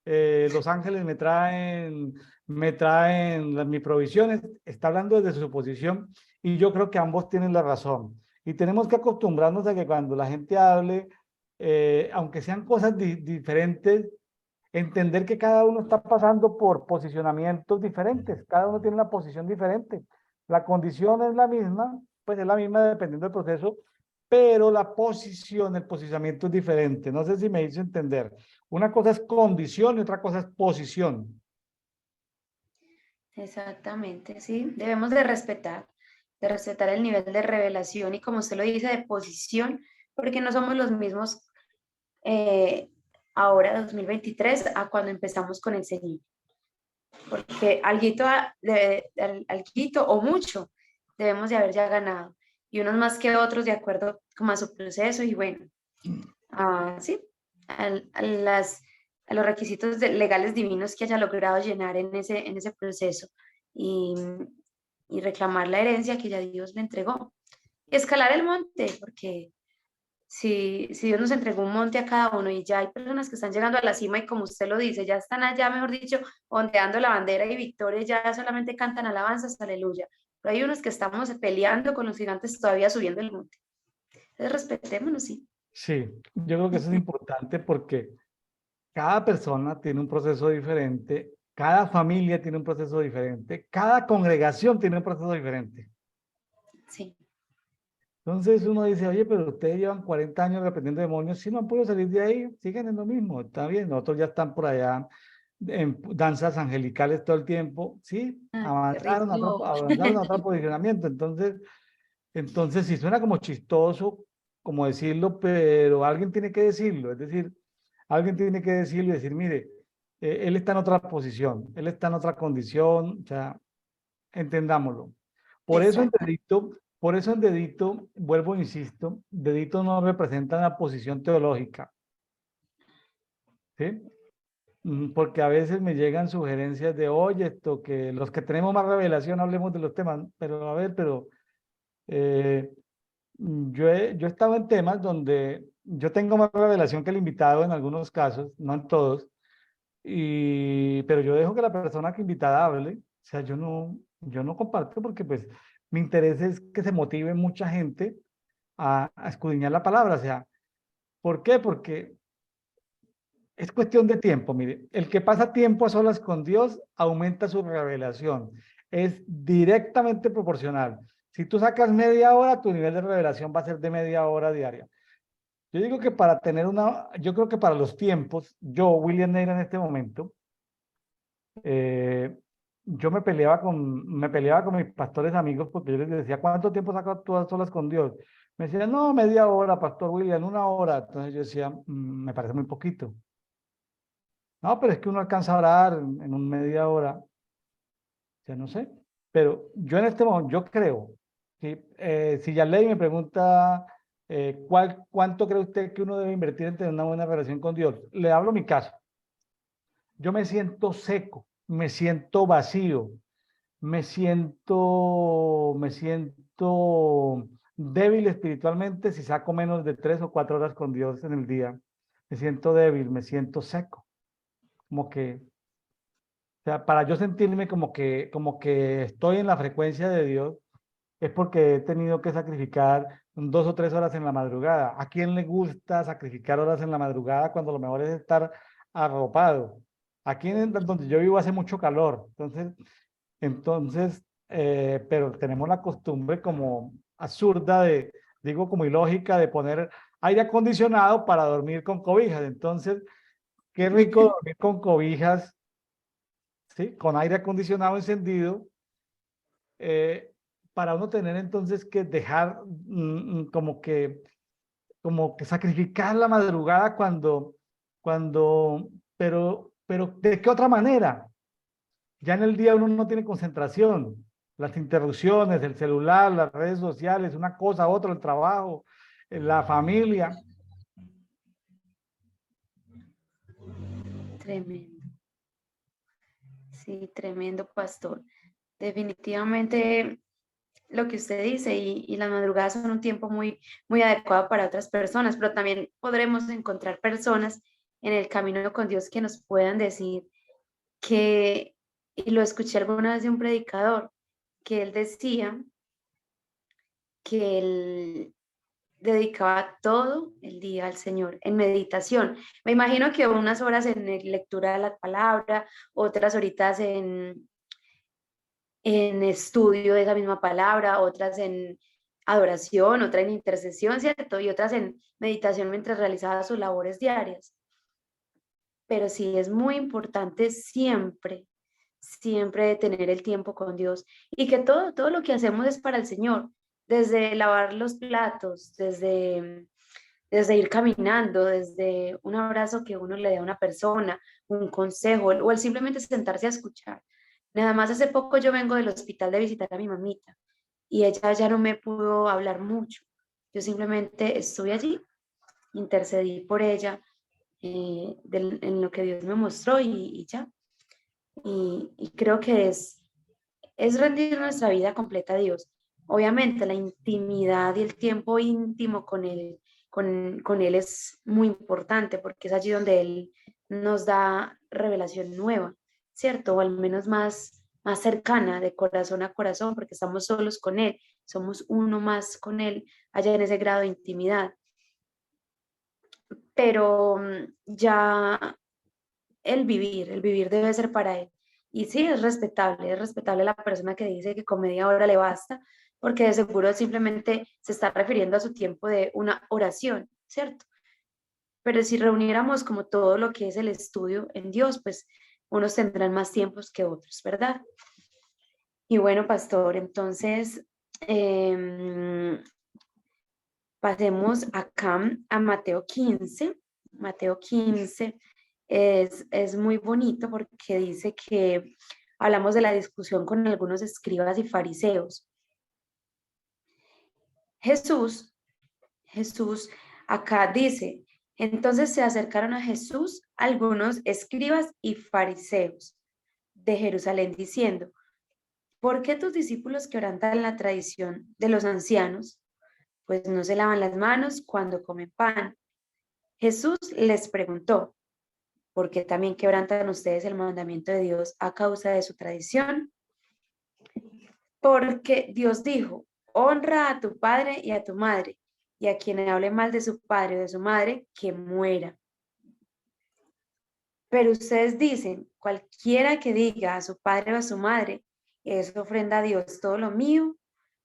S1: los ángeles me traen mis provisiones, está hablando desde su posición y yo creo que ambos tienen la razón. Y tenemos que acostumbrarnos a que cuando la gente hable, aunque sean cosas diferentes, entender que cada uno está pasando por posicionamientos diferentes, cada uno tiene una posición diferente. La condición es la misma, pues es la misma dependiendo del proceso, pero la posición, el posicionamiento es diferente. No sé si me hizo entender. Una cosa es condición y otra cosa es posición.
S2: exactamente, sí. Debemos de respetar el nivel de revelación y como usted lo dice, de posición, porque no somos los mismos eh, ahora, 2023, a cuando empezamos con el Señor. Porque alguito o mucho debemos de haber ya ganado. Y unos más que otros de acuerdo como a su proceso y bueno, sí, a los requisitos legales divinos que haya logrado llenar en ese proceso y, y reclamar la herencia que ya Dios le entregó. Y escalar el monte, porque si Dios nos entregó un monte a cada uno y ya hay personas que están llegando a la cima y como usted lo dice, ya están allá, mejor dicho, ondeando la bandera y victoria, ya solamente cantan alabanzas, aleluya. Pero hay unos que estamos peleando con los gigantes todavía subiendo el monte. Entonces respetémonos, sí.
S1: Sí, yo creo que eso es importante porque cada persona tiene un proceso diferente, cada familia tiene un proceso diferente, cada congregación tiene un proceso diferente.
S2: Sí,
S1: Entonces uno dice, oye, pero ustedes llevan 40 años reprendiendo demonios, si no han podido salir de ahí, siguen en lo mismo, está bien, otros ya están por allá en danzas angelicales todo el tiempo, sí,
S2: ay, qué rico.
S1: avanzaron a otro posicionamiento, entonces sí suena como chistoso, como decirlo, pero alguien tiene que decirlo, es decir, alguien tiene que decirlo y decir, mire, él está en otra posición, él está en otra condición, o sea, entendámoslo. Por eso en
S2: Exacto,
S1: dedito, vuelvo e insisto, dedito no representa una posición teológica, ¿sí? Porque a veces me llegan sugerencias de, oye, esto, que los que tenemos más revelación hablemos de los temas, pero a ver, pero eh, yo he estado en temas donde yo tengo más revelación que el invitado en algunos casos, no en todos, pero yo dejo que la persona que invitada hable, o sea, yo no comparto porque pues mi interés es que se motive mucha gente a escudriñar la palabra, o sea, ¿por qué? Porque es cuestión de tiempo, mire, el que pasa tiempo a solas con Dios aumenta su revelación, es directamente proporcional. Si tú sacas media hora, tu nivel de revelación va a ser de media hora diaria. Yo digo que yo creo que para los tiempos, William Neira en este momento, eh, yo me peleaba con mis pastores amigos porque yo les decía, ¿cuánto tiempo sacas tú a solas con Dios? Me decían, no, media hora, Pastor William, una hora. Entonces yo decía, me parece muy poquito. No, pero es que uno alcanza a orar en un media hora, ya no sé. Pero yo en este momento, yo creo que si Yarley me pregunta cuánto cree usted que uno debe invertir en tener una buena relación con Dios, le hablo mi caso. yo me siento seco, me siento vacío, me siento débil espiritualmente si saco menos de 3 o 4 horas con Dios en el día. Me siento débil, me siento seco, como que, o sea, para yo sentirme como que estoy en la frecuencia de Dios, es porque he tenido que sacrificar 2 o 3 horas en la madrugada. ¿A quién le gusta sacrificar horas en la madrugada cuando lo mejor es estar arropado? Aquí en donde yo vivo hace mucho calor, pero tenemos la costumbre como absurda digo como ilógica, de poner aire acondicionado para dormir con cobijas. Entonces, qué rico dormir con cobijas, ¿sí? Con aire acondicionado encendido, eh, para uno tener entonces que dejar como que sacrificar la madrugada pero ¿de qué otra manera? Ya en el día uno no tiene concentración, las interrupciones, el celular, las redes sociales, una cosa, otra, el trabajo, la familia.
S2: Tremendo. Sí, tremendo, pastor. Definitivamente lo que usted dice y las madrugadas son un tiempo muy, muy adecuado para otras personas, pero también podremos encontrar personas en el camino con Dios que nos puedan decir que, y lo escuché alguna vez de un predicador, que él decía que él dedicaba todo el día al Señor en meditación. Me imagino que unas horas en lectura de la palabra, otras horitas en estudio de esa misma palabra, otras en adoración, otra en intercesión, ¿cierto? Y otras en meditación mientras realizaba sus labores diarias. Pero sí es muy importante siempre, siempre tener el tiempo con Dios y que todo lo que hacemos es para el Señor, desde lavar los platos, desde ir caminando, desde un abrazo que uno le dé a una persona, un consejo o el simplemente sentarse a escuchar. Nada más hace poco yo vengo del hospital de visitar a mi mamita y ella ya no me pudo hablar mucho. Yo simplemente estuve allí, intercedí por ella en lo que Dios me mostró y ya. Y creo que es rendir nuestra vida completa a Dios. Obviamente la intimidad y el tiempo íntimo con Él es muy importante porque es allí donde Él nos da revelación nueva, ¿cierto? O al menos más cercana, de corazón a corazón, porque estamos solos con Él, somos uno más con Él, allá en ese grado de intimidad. Pero ya el vivir debe ser para Él. Y sí, es respetable la persona que dice que con media hora le basta, porque de seguro simplemente se está refiriendo a su tiempo de una oración, ¿cierto? Pero si reuniéramos como todo lo que es el estudio en Dios, pues unos tendrán más tiempos que otros, ¿verdad? Y bueno, pastor, entonces pasemos acá a Mateo 15. Mateo 15 es muy bonito porque dice que hablamos de la discusión con algunos escribas y fariseos. Jesús, Jesús acá dice, entonces se acercaron a Jesús algunos escribas y fariseos de Jerusalén diciendo, ¿por qué tus discípulos quebrantan la tradición de los ancianos? Pues no se lavan las manos cuando comen pan. Jesús les preguntó, ¿por qué también quebrantan ustedes el mandamiento de Dios a causa de su tradición? Porque Dios dijo, honra a tu padre y a tu madre, y a quien hable mal de su padre o de su madre, que muera. Pero ustedes dicen, cualquiera que diga a su padre o a su madre, es ofrenda a Dios todo lo mío,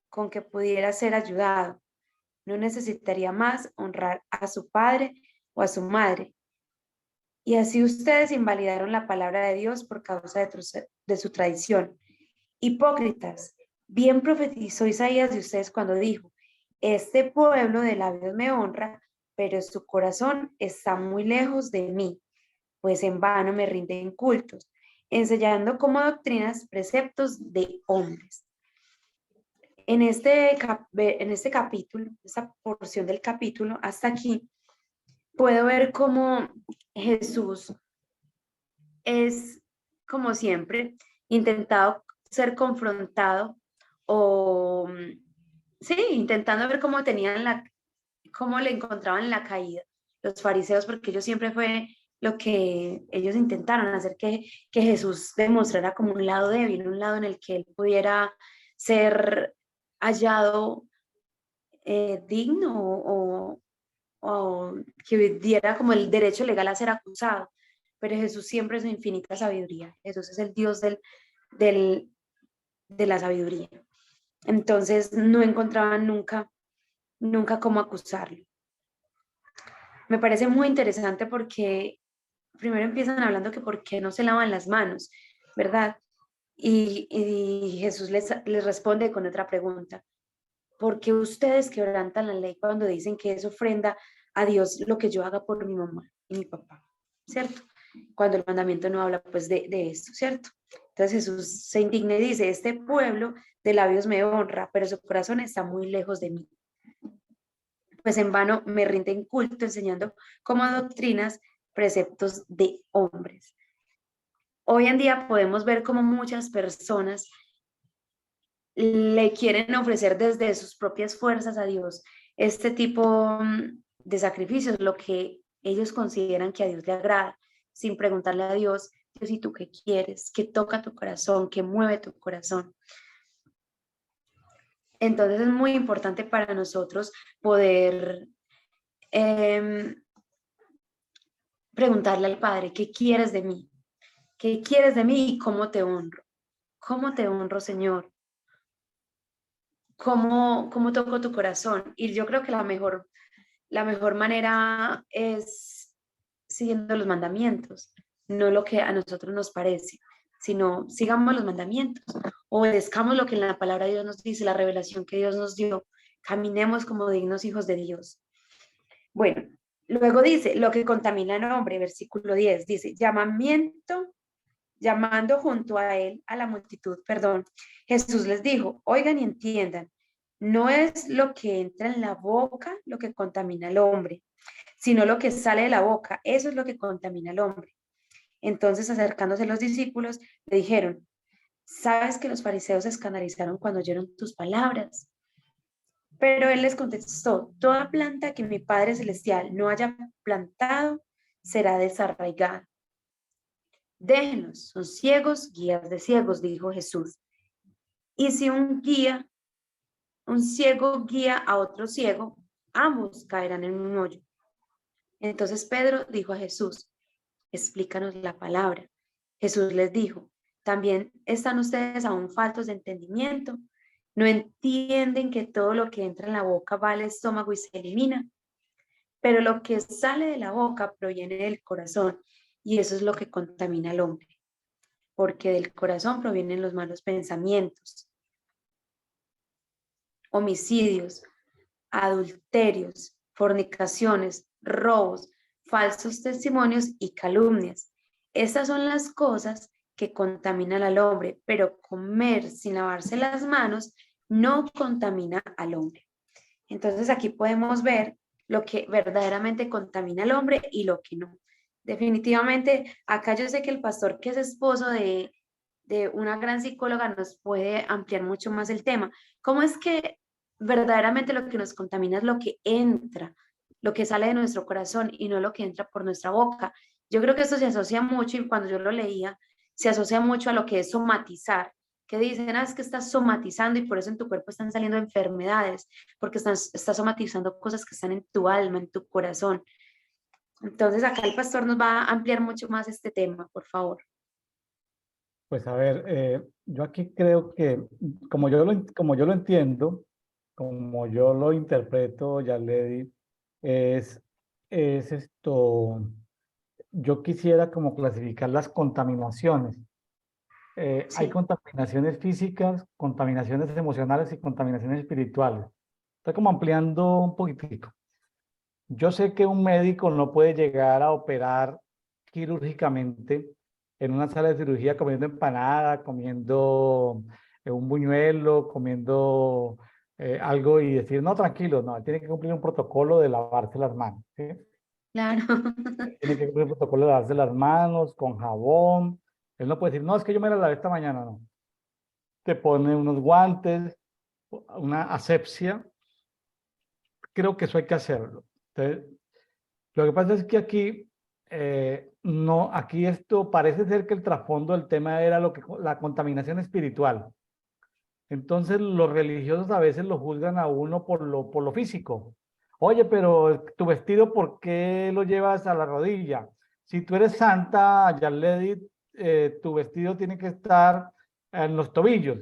S2: con que pudiera ser ayudado. No necesitaría más honrar a su padre o a su madre. Y así ustedes invalidaron la palabra de Dios por causa de su tradición. Hipócritas, bien profetizó Isaías de ustedes cuando dijo, este pueblo de labios me honra, pero su corazón está muy lejos de mí, pues en vano me rinden cultos, enseñando como doctrinas preceptos de hombres. En este capítulo, esta porción del capítulo, hasta aquí, puedo ver cómo Jesús es, como siempre, intentado ser confrontado o, sí, intentando ver cómo tenían cómo le encontraban la caída los fariseos, porque ellos siempre fue lo que ellos intentaron, hacer que Jesús demostrara como un lado débil, un lado en el que él pudiera ser hallado digno o que diera como el derecho legal a ser acusado. Pero Jesús siempre es su infinita sabiduría. Jesús es el Dios del, de la sabiduría. Entonces no encontraban nunca cómo acusarlo. Me parece muy interesante porque primero empiezan hablando que por qué no se lavan las manos, ¿verdad? Y Jesús les responde con otra pregunta. ¿Por qué ustedes quebrantan la ley cuando dicen que es ofrenda a Dios lo que yo haga por mi mamá y mi papá? ¿Cierto? Cuando el mandamiento no habla pues de esto, ¿cierto? Entonces Jesús se indigna y dice, este pueblo de labios me honra, pero su corazón está muy lejos de mí. Pues en vano me rinden culto enseñando como doctrinas preceptos de hombres. Hoy en día podemos ver cómo muchas personas le quieren ofrecer desde sus propias fuerzas a Dios este tipo de sacrificios, lo que ellos consideran que a Dios le agrada, sin preguntarle a Dios, Dios, ¿y tú qué quieres? ¿Qué toca tu corazón? ¿Qué mueve tu corazón? Entonces es muy importante para nosotros poder eh, preguntarle al Padre, ¿qué quieres de mí? ¿Qué quieres de mí y cómo te honro? ¿Cómo te honro, Señor? ¿Cómo toco tu corazón? Y yo creo que la mejor manera es siguiendo los mandamientos, no lo que a nosotros nos parece, sino sigamos los mandamientos, obedezcamos lo que en la palabra de Dios nos dice, la revelación que Dios nos dio, caminemos como dignos hijos de Dios. Bueno, luego dice, lo que contamina al hombre, versículo 10, dice, llamando junto a él a la multitud, perdón, Jesús les dijo, oigan y entiendan, no es lo que entra en la boca lo que contamina al hombre, sino lo que sale de la boca, eso es lo que contamina al hombre. Entonces, acercándose los discípulos, le dijeron, ¿sabes que los fariseos se escandalizaron cuando oyeron tus palabras? Pero él les contestó, toda planta que mi Padre Celestial no haya plantado será desarraigada. Déjenos, son ciegos, guías de ciegos, dijo Jesús. Y si un ciego guía a otro ciego, ambos caerán en un hoyo. Entonces Pedro dijo a Jesús, explícanos la palabra. Jesús les dijo, ¿también están ustedes aún faltos de entendimiento? ¿No entienden que todo lo que entra en la boca va al estómago y se elimina? Pero lo que sale de la boca proviene del corazón y eso es lo que contamina al hombre, porque del corazón provienen los malos pensamientos, homicidios, adulterios, fornicaciones, robos, falsos testimonios y calumnias. Estas son las cosas que contaminan al hombre, pero comer sin lavarse las manos no contamina al hombre. Entonces aquí podemos ver lo que verdaderamente contamina al hombre y lo que no. Definitivamente, acá yo sé que el pastor que es esposo de una gran psicóloga nos puede ampliar mucho más el tema. ¿Cómo es que verdaderamente lo que nos contamina es lo que entra, lo que sale de nuestro corazón y no lo que entra por nuestra boca? Yo creo que esto se asocia mucho y cuando yo lo leía, se asocia mucho a lo que es somatizar, que dicen, es que estás somatizando y por eso en tu cuerpo están saliendo enfermedades, porque estás somatizando cosas que están en tu alma, en tu corazón. Entonces acá el pastor nos va a ampliar mucho más este tema, por favor.
S1: Pues a ver, yo aquí creo que como yo lo entiendo, como yo lo interpreto, Yaledi, es, es esto, yo quisiera como clasificar las contaminaciones. Hay
S2: Sí,
S1: contaminaciones físicas, contaminaciones emocionales y contaminaciones espirituales. Está como ampliando un poquitico. Yo sé que un médico no puede llegar a operar quirúrgicamente en una sala de cirugía comiendo empanada, comiendo un buñuelo, comiendo algo y decir, no, tranquilo, no, tiene que cumplir un protocolo de lavarse las manos, ¿sí?
S2: Claro.
S1: Tiene que cumplir el protocolo de lavarse las manos con jabón. Él no puede decir, no, es que yo me la lavé esta mañana, no. Te pone unos guantes, una asepsia. Creo que eso hay que hacerlo. Entonces, lo que pasa es que aquí, no, aquí esto parece ser que el trasfondo del tema era la contaminación espiritual. Entonces los religiosos a veces lo juzgan a uno por lo físico. Oye, pero tu vestido, ¿por qué lo llevas a la rodilla? Si tú eres santa, Yarledi, tu vestido tiene que estar en los tobillos.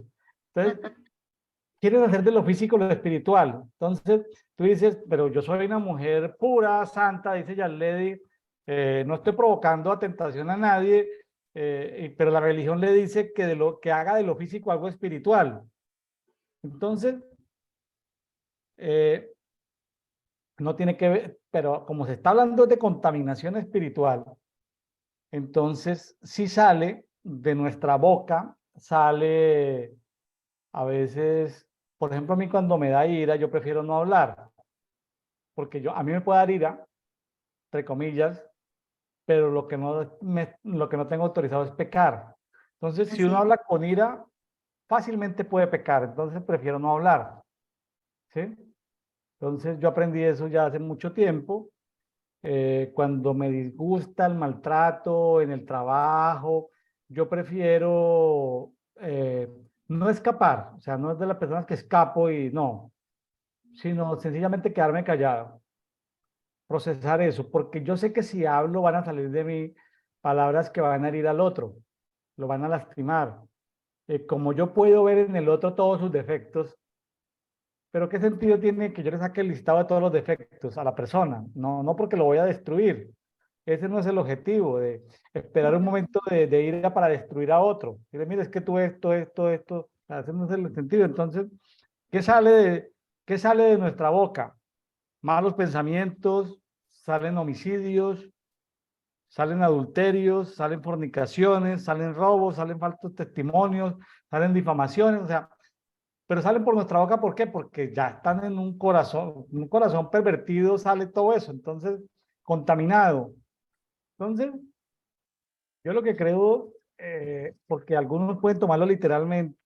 S1: Entonces, quieren hacer de lo físico lo espiritual. Entonces, tú dices, pero yo soy una mujer pura, santa, dice Yarledi, no estoy provocando a tentación a nadie, pero la religión le dice que, que haga de lo físico algo espiritual. Entonces, eh, no tiene que ver, pero como se está hablando de contaminación espiritual, entonces sí sale de nuestra boca, sale a veces, por ejemplo, a mí cuando me da ira, yo prefiero no hablar, porque a mí me puede dar ira, entre comillas, pero lo que no tengo autorizado es pecar. Entonces, si uno
S2: Así.
S1: habla con ira, fácilmente puede pecar, entonces prefiero no hablar, ¿sí? Entonces yo aprendí eso ya hace mucho tiempo. Cuando me disgusta el maltrato en el trabajo, yo prefiero no escapar, o sea, no es de las personas que escapo y no, sino sencillamente quedarme callado, procesar eso, porque yo sé que si hablo van a salir de mí palabras que van a herir al otro, lo van a lastimar. Como yo puedo ver en el otro todos sus defectos, pero ¿qué sentido tiene que yo le saque el listado de todos los defectos a la persona? No, no porque lo voy a destruir. Ese no es el objetivo de esperar un momento de ira para destruir a otro. Dile, mira, es que tú esto. Ese no es el sentido. Entonces, ¿qué sale qué sale de nuestra boca? Malos pensamientos, salen homicidios, salen adulterios, salen fornicaciones, salen robos, salen falsos testimonios, salen difamaciones, o sea, pero salen por nuestra boca, ¿por qué? Porque ya están en un corazón pervertido, sale todo eso, entonces, contaminado. Entonces, yo lo que creo, porque algunos pueden tomarlo literalmente,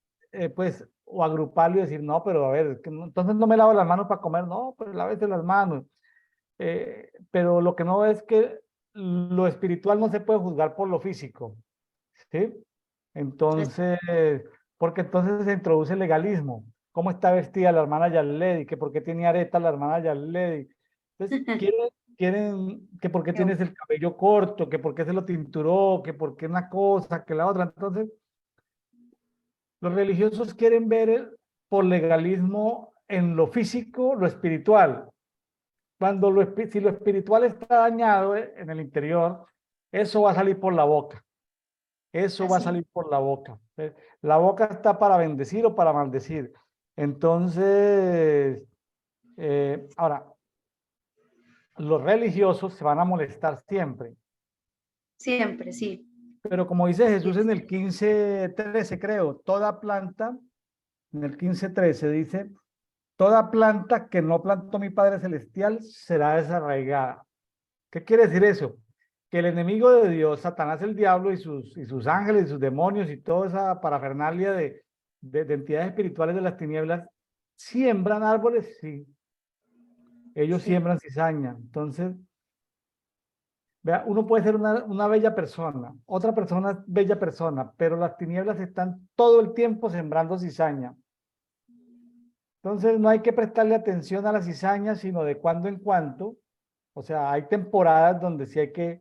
S1: pues, o agruparlo y decir, no, pero a ver, entonces no me lavo las manos para comer, no, pero lávese las manos. Pero lo que no es que lo espiritual no se puede juzgar por lo físico, ¿sí? Entonces, porque entonces se introduce el legalismo. ¿Cómo está vestida la hermana Yarledi? ¿Que por qué tiene areta la hermana Yarledi? Entonces, quieren que por qué tienes el cabello corto, que por qué se lo tinturó, que por qué una cosa, que la otra. Entonces, los religiosos quieren ver por legalismo en lo físico, lo espiritual. Cuando si lo espiritual está dañado en el interior, eso va a salir por la boca. Eso va a
S2: Así.
S1: salir por la boca. La boca está para bendecir o para maldecir. Entonces, ahora, los religiosos se van a molestar siempre.
S2: Siempre, sí.
S1: Pero como dice Jesús
S2: Yes.
S1: en el 15:13, creo, toda planta, en el 15:13 dice, toda planta que no plantó mi Padre Celestial será desarraigada. ¿Qué quiere decir eso? Que el enemigo de Dios, Satanás el diablo y sus ángeles y sus demonios y toda esa parafernalia de entidades espirituales de las tinieblas, siembran árboles, sí, ellos
S2: Sí.
S1: siembran cizaña. Entonces, vea, uno puede ser una bella persona, otra persona es bella persona, pero las tinieblas están todo el tiempo sembrando cizaña. Entonces, no hay que prestarle atención a la cizaña, sino de cuando en cuando. O sea, hay temporadas donde sí hay que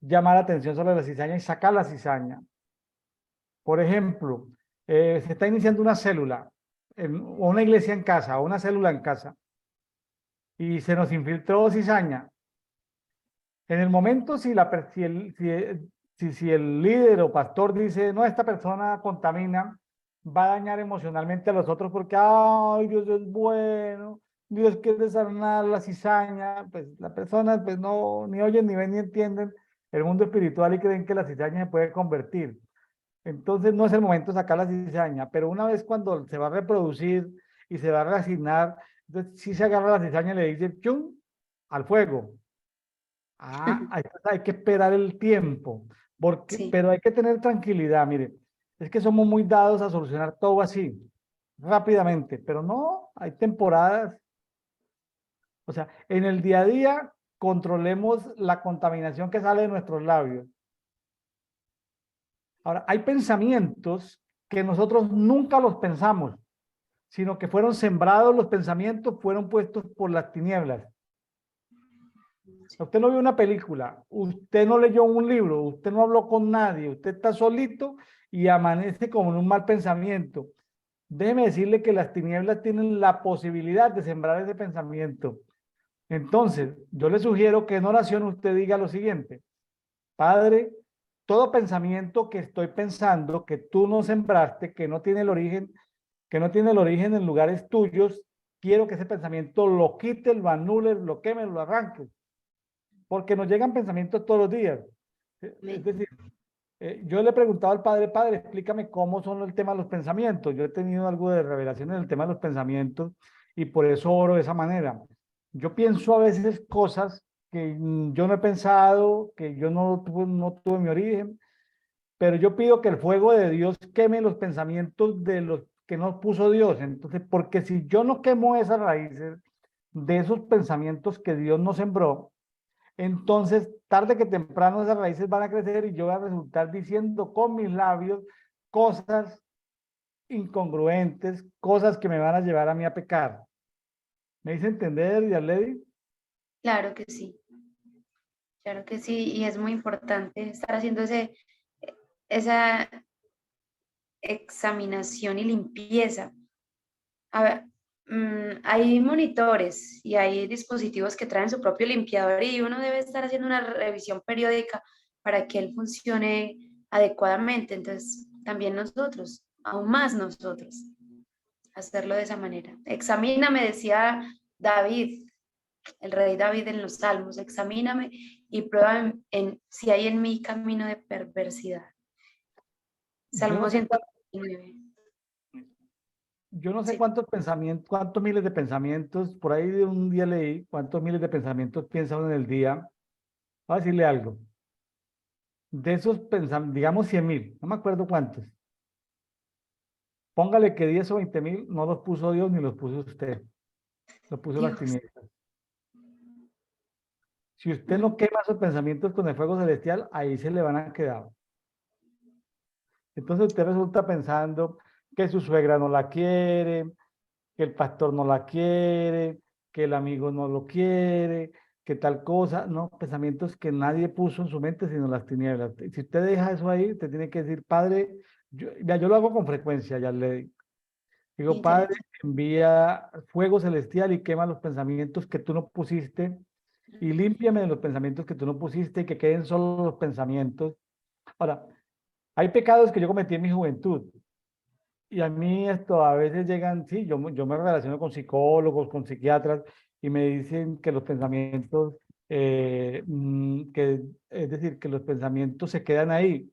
S1: llamar la atención sobre la cizaña y sacar la cizaña. Por ejemplo, se está iniciando una célula, o una iglesia en casa, o una célula en casa, y se nos infiltró cizaña. En el momento, si el líder o pastor dice, no, esta persona contamina, va a dañar emocionalmente a los otros porque, ay, Dios es bueno, Dios quiere sanar la cizaña, pues la persona pues no, ni oyen, ni ven, ni entienden el mundo espiritual y creen que la cizaña se puede convertir. Entonces no es el momento de sacar la cizaña, pero una vez cuando se va a reproducir y se va a reasignar, entonces sí se agarra la cizaña y le dice, ¡chum!, al fuego. Hay que esperar el tiempo,
S2: Sí,
S1: pero hay que tener tranquilidad. Mire, es que somos muy dados a solucionar todo así, rápidamente, pero no, hay temporadas. O sea, en el día a día controlemos la contaminación que sale de nuestros labios. Ahora, hay pensamientos que nosotros nunca los pensamos, sino que fueron sembrados los pensamientos, fueron puestos por las tinieblas. Usted no vio una película, usted no leyó un libro, usted no habló con nadie, usted está solito y amanece como en un mal pensamiento. Déjeme decirle que las tinieblas tienen la posibilidad de sembrar ese pensamiento. Entonces, yo le sugiero que en oración usted diga lo siguiente: Padre, todo pensamiento que estoy pensando, que tú no sembraste, que no tiene el origen en lugares tuyos, quiero que ese pensamiento lo quite, lo anule, lo queme, lo arranque, porque nos llegan pensamientos todos los días. Es
S2: amén.
S1: decir, yo le he preguntado al Padre, Padre, explícame cómo son el tema de los pensamientos. Yo he tenido algo de revelación en el tema de los pensamientos y por eso oro de esa manera. Yo pienso a veces cosas que yo no he pensado, que yo no tuve mi origen, pero yo pido que el fuego de Dios queme los pensamientos de los que nos puso Dios. Entonces, porque si yo no quemo esas raíces de esos pensamientos que Dios nos sembró, entonces tarde que temprano esas raíces van a crecer y yo voy a resultar diciendo con mis labios cosas incongruentes, cosas que me van a llevar a mí a pecar. ¿Me hice entender, Yarledi?
S2: Claro que sí, y es muy importante estar haciendo esa examinación y limpieza. A ver, hay monitores y hay dispositivos que traen su propio limpiador y uno debe estar haciendo una revisión periódica para que él funcione adecuadamente. Entonces, también nosotros, aún más nosotros, hacerlo de esa manera. Examíname, decía David, el rey David en los Salmos, examíname y prueba si hay en mí camino de perversidad.
S1: Yo no
S2: Salmo
S1: sé
S2: 119.
S1: yo no sé
S2: Sí.
S1: cuántos pensamientos, cuántos miles de pensamientos, por ahí de un día leí cuántos miles de pensamientos piensa uno en el día. Voy a decirle algo. De esos pensamientos, digamos 100.000, no me acuerdo cuántos. Póngale que 10 o 20.000 no los puso Dios ni los puso usted, los puso las
S2: Dios.
S1: tinieblas. Si usted no quema esos pensamientos con el fuego celestial, ahí se le van a quedar. Entonces usted resulta pensando que su suegra no la quiere, que el pastor no la quiere, que el amigo no lo quiere, que tal cosa. No, pensamientos que nadie puso en su mente sino las tinieblas. Si usted deja eso ahí, usted tiene que decir, Padre, yo lo hago con frecuencia, ya le digo, Padre,
S2: Interesante.
S1: envía fuego celestial y quema los pensamientos que tú no pusiste y límpiame de los pensamientos que tú no pusiste y que queden solo los pensamientos. Ahora, hay pecados que yo cometí en mi juventud y a mí esto a veces llegan, sí, yo me relaciono con psicólogos, con psiquiatras y me dicen que los pensamientos, es decir, que los pensamientos se quedan ahí.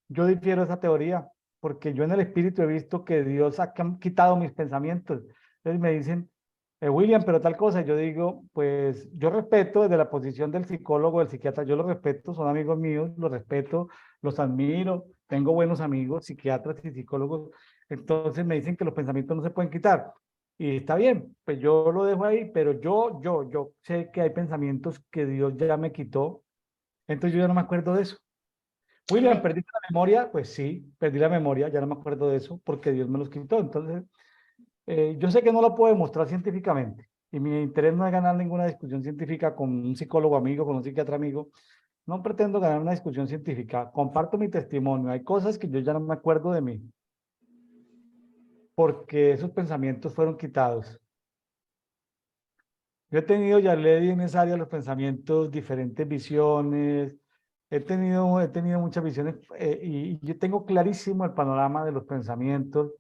S1: Yo difiero de esa teoría porque yo en el espíritu he visto que Dios ha quitado mis pensamientos. Entonces me dicen, William, pero tal cosa. Yo digo, pues yo respeto desde la posición del psicólogo, del psiquiatra, yo los respeto, son amigos míos, los respeto, los admiro, tengo buenos amigos, psiquiatras y psicólogos. Entonces me dicen que los pensamientos no se pueden quitar. Y está bien, pues yo lo dejo ahí, pero yo sé que hay pensamientos que Dios ya me quitó, entonces yo ya no me acuerdo de eso. William,
S2: Amén.
S1: ¿perdiste la memoria? Pues sí, perdí la memoria, ya no me acuerdo de eso porque Dios me los quitó. Entonces, yo sé que no lo puedo demostrar científicamente y mi interés no es ganar ninguna discusión científica con un psicólogo amigo, con un psiquiatra amigo. No pretendo ganar una discusión científica. Comparto mi testimonio. Hay cosas que yo ya no me acuerdo de mí porque esos pensamientos fueron quitados. Yo he tenido, ya le di en esa área los pensamientos, diferentes visiones. He tenido muchas visiones y yo tengo clarísimo el panorama de los pensamientos.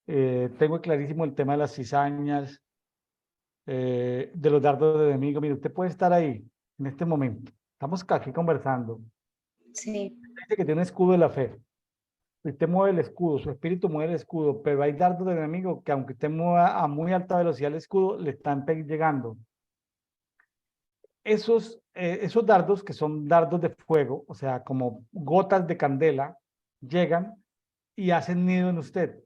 S1: Tengo clarísimo el tema de las cizañas, de los dardos de enemigo. Mire, usted puede estar ahí en este momento. Estamos aquí conversando.
S2: Sí,
S1: Dice que tiene un escudo de la fe. Usted mueve el escudo, su espíritu mueve el escudo, pero hay dardos del enemigo que aunque usted mueva a muy alta velocidad el escudo, le están llegando. esos dardos, que son dardos de fuego, o sea, como gotas de candela, llegan y hacen nido en usted,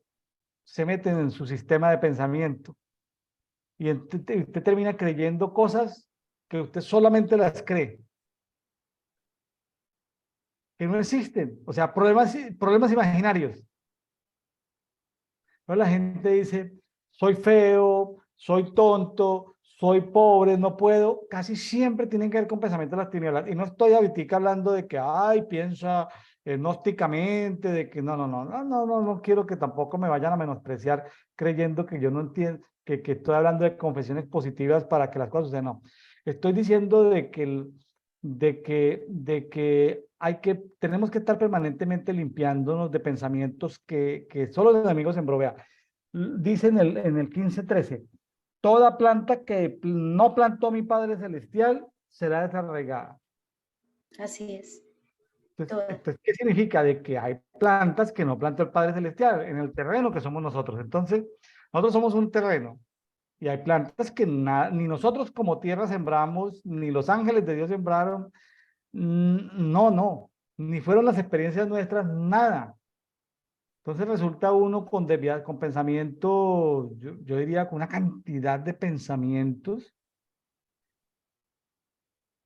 S1: se meten en su sistema de pensamiento y usted termina creyendo cosas que usted solamente las cree, que no existen, o sea, problemas imaginarios. ¿No? La gente dice, soy feo, soy tonto, soy pobre, no puedo. Casi siempre tienen que ver con pensamientos de las tinieblas. Y no estoy ahorita hablando de que, ay, piensa gnósticamente, de que no quiero que tampoco me vayan a menospreciar creyendo que yo no entiendo, que estoy hablando de confesiones positivas para que las cosas sucedan. No, estoy diciendo de que tenemos que estar permanentemente limpiándonos de pensamientos que solo los enemigos en Vea. Dice en el 15:13, toda planta que no plantó mi Padre Celestial será desarraigada.
S2: Así es.
S1: Entonces, ¿qué significa? De que hay plantas que no plantó el Padre Celestial en el terreno que somos nosotros. Entonces, nosotros somos un terreno y hay plantas que ni nosotros como tierra sembramos, ni los ángeles de Dios sembraron. No, ni fueron las experiencias nuestras, nada. Entonces resulta uno con desviar, con pensamientos, yo diría con una cantidad de pensamientos.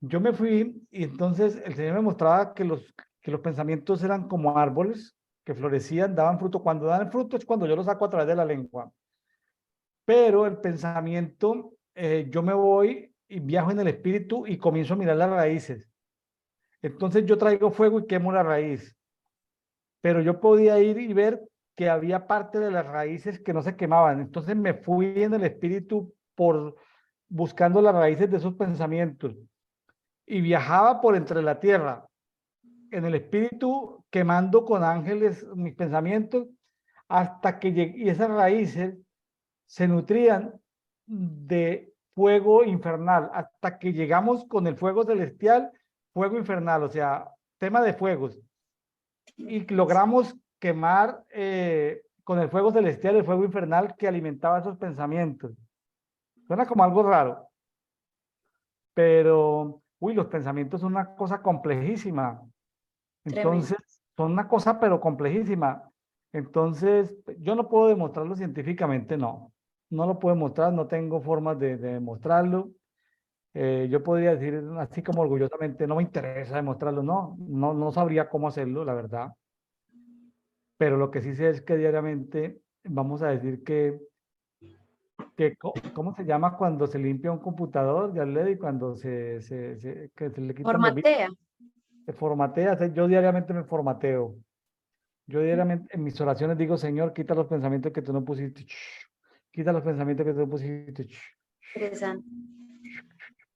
S1: Yo me fui y entonces el Señor me mostraba que los pensamientos eran como árboles que florecían, daban fruto. Cuando dan fruto es cuando yo lo saco a través de la lengua. Pero el pensamiento, yo me voy y viajo en el espíritu y comienzo a mirar las raíces. Entonces yo traigo fuego y quemo la raíz. Pero yo podía ir y ver que había parte de las raíces que no se quemaban. Entonces me fui en el espíritu por buscando las raíces de esos pensamientos y viajaba por entre la tierra en el espíritu quemando con ángeles mis pensamientos hasta que llegué, y esas raíces se nutrían de fuego infernal hasta que llegamos con el fuego celestial, fuego infernal, o sea, tema de fuegos y logramos quemar con el fuego celestial, el fuego infernal que alimentaba esos pensamientos. Suena como algo raro, pero, uy, los pensamientos son una cosa complejísima.
S2: Tremendo.
S1: Entonces, son una cosa, pero complejísima. Entonces, yo no puedo demostrarlo científicamente, no. No lo puedo demostrar, no tengo formas de demostrarlo. Yo podría decir así como orgullosamente, no me interesa demostrarlo, no sabría cómo hacerlo, la verdad. Pero lo que sí sé es que diariamente vamos a decir ¿cómo se llama cuando se limpia un computador? Ya le di cuando que se le quitan los bits,
S2: Formatea.
S1: se formatea. Yo diariamente me formateo. Yo diariamente en mis oraciones digo, Señor, quita los pensamientos que tú no pusiste. Quita los pensamientos que tú no pusiste.
S2: Interesante.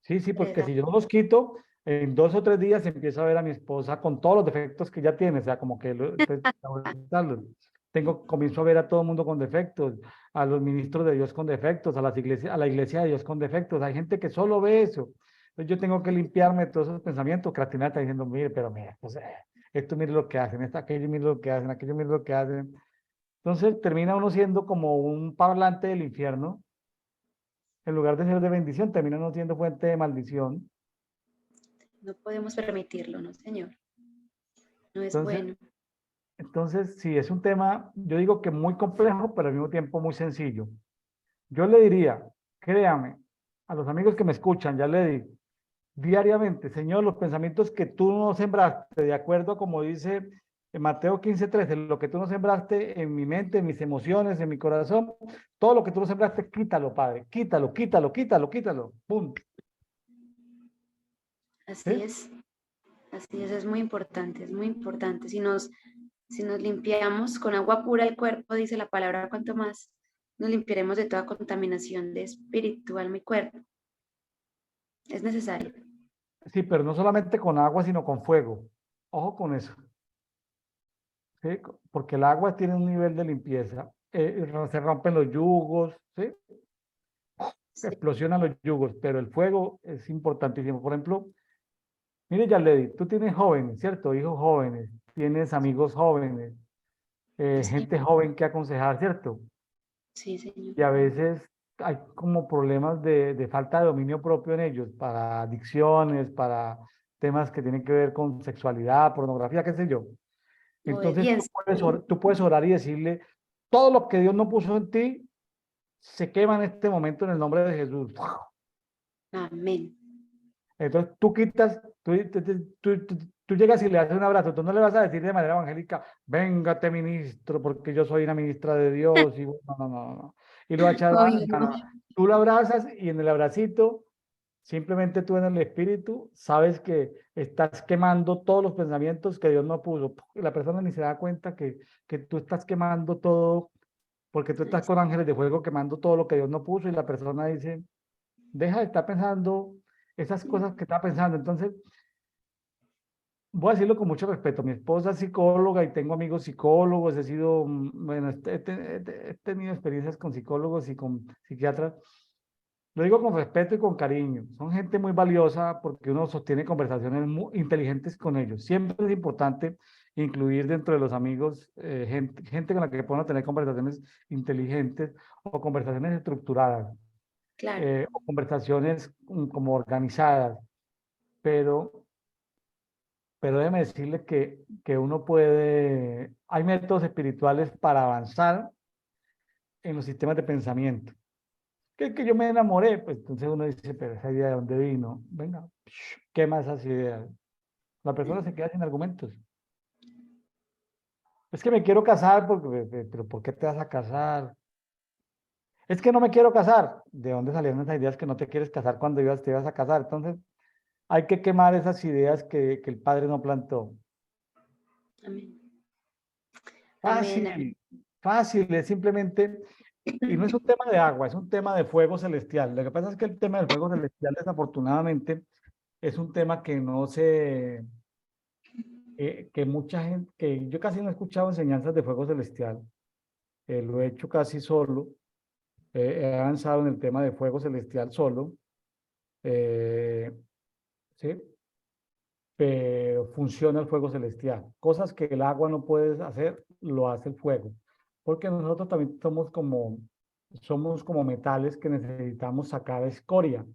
S1: Sí, porque si
S2: Interesante.
S1: yo no los quito, en 2 o 3 días empiezo a ver a mi esposa con todos los defectos que ya tiene, o sea, como que comienzo a ver a todo el mundo con defectos, a los ministros de Dios con defectos, a la iglesia de Dios con defectos. Hay gente que solo ve eso. Entonces yo tengo que limpiarme de todos esos pensamientos. Cristina está diciendo, mire, pero mira, pues, esto mire lo que hacen, esto, aquello mire lo que hacen, aquello mire lo que hacen. Entonces termina uno siendo como un parlante del infierno. En lugar de ser de bendición, termina uno siendo fuente de maldición.
S2: No podemos permitirlo, no, señor. No es
S1: Entonces,
S2: bueno.
S1: sí, es un tema, yo digo que muy complejo, pero al mismo tiempo muy sencillo. Yo le diría, créame, a los amigos que me escuchan, ya le di, diariamente, Señor, los pensamientos que tú no sembraste, de acuerdo a como dice en Mateo 15:13, lo que tú no sembraste en mi mente, en mis emociones, en mi corazón, todo lo que tú no sembraste, quítalo, Padre, quítalo, quítalo, quítalo, quítalo, ¡pum!
S2: Así
S1: ¿Sí?
S2: es. Así es muy importante, es muy importante. Si nos limpiamos con agua pura el cuerpo, dice la palabra, cuanto más nos limpiaremos de toda contaminación de espíritu, alma y cuerpo. Es necesario.
S1: Sí, pero no solamente con agua, sino con fuego. Ojo con eso. ¿Sí? Porque el agua tiene un nivel de limpieza. Se rompen los yugos, ¿sí?
S2: Sí,
S1: Explosionan los yugos, pero el fuego es importantísimo. Por ejemplo, mire, Yaledi, tú tienes jóvenes, ¿cierto? Hijos jóvenes, tienes amigos jóvenes,
S2: sí,
S1: gente joven que aconsejar, ¿cierto?
S2: sí, señor.
S1: Y a veces hay como problemas de falta de dominio propio en ellos, para adicciones, para temas que tienen que ver con sexualidad, pornografía, qué sé yo. Entonces
S2: Obediencia.
S1: tú puedes orar y decirle, todo lo que Dios no puso en ti, se quema en este momento en el nombre de Jesús.
S2: Amén.
S1: Entonces tú quitas, tú llegas y le haces un abrazo, tú no le vas a decir de manera evangélica, véngate ministro, porque yo soy una ministra de Dios, y no, no, no, no. Y lo va a echar,
S2: Obvio,
S1: no,
S2: no.
S1: no. Tú lo abrazas y en el abracito, simplemente tú en el espíritu sabes que estás quemando todos los pensamientos que Dios no puso. La persona ni se da cuenta que tú estás quemando todo, porque tú estás con ángeles de fuego quemando todo lo que Dios no puso y la persona dice, deja de estar pensando esas cosas que está pensando. Entonces, voy a decirlo con mucho respeto. Mi esposa es psicóloga y tengo amigos psicólogos. He sido, bueno, he tenido experiencias con psicólogos y con psiquiatras. Lo digo con respeto y con cariño. Son gente muy valiosa porque uno sostiene conversaciones muy inteligentes con ellos. Siempre es importante incluir dentro de los amigos gente con la que puedan tener conversaciones inteligentes o conversaciones estructuradas
S2: Claro.
S1: o conversaciones como organizadas, pero, pero déjeme decirle que uno puede, hay métodos espirituales para avanzar en los sistemas de pensamiento. Que yo me enamoré, pues entonces uno dice, pero esa idea de dónde vino, venga, quema esas ideas. La persona se queda sin argumentos. Es que me quiero casar, pero ¿por qué te vas a casar? Es que no me quiero casar. ¿De dónde salieron esas ideas que no te quieres casar cuando te ibas a casar? Entonces, hay que quemar esas ideas que el padre no plantó.
S2: Amén. Amén.
S1: Fácil, fácil, es simplemente, y no es un tema de agua, es un tema de fuego celestial. Lo que pasa es que el tema del fuego celestial, desafortunadamente, es un tema que no se, que mucha gente, que yo casi no he escuchado enseñanzas de fuego celestial, lo he hecho casi solo, he avanzado en el tema de fuego celestial solo, eh, ¿sí? Pero funciona el fuego celestial. Cosas que el agua no puede hacer, lo hace el fuego. Porque nosotros también somos como metales que necesitamos sacar escoria.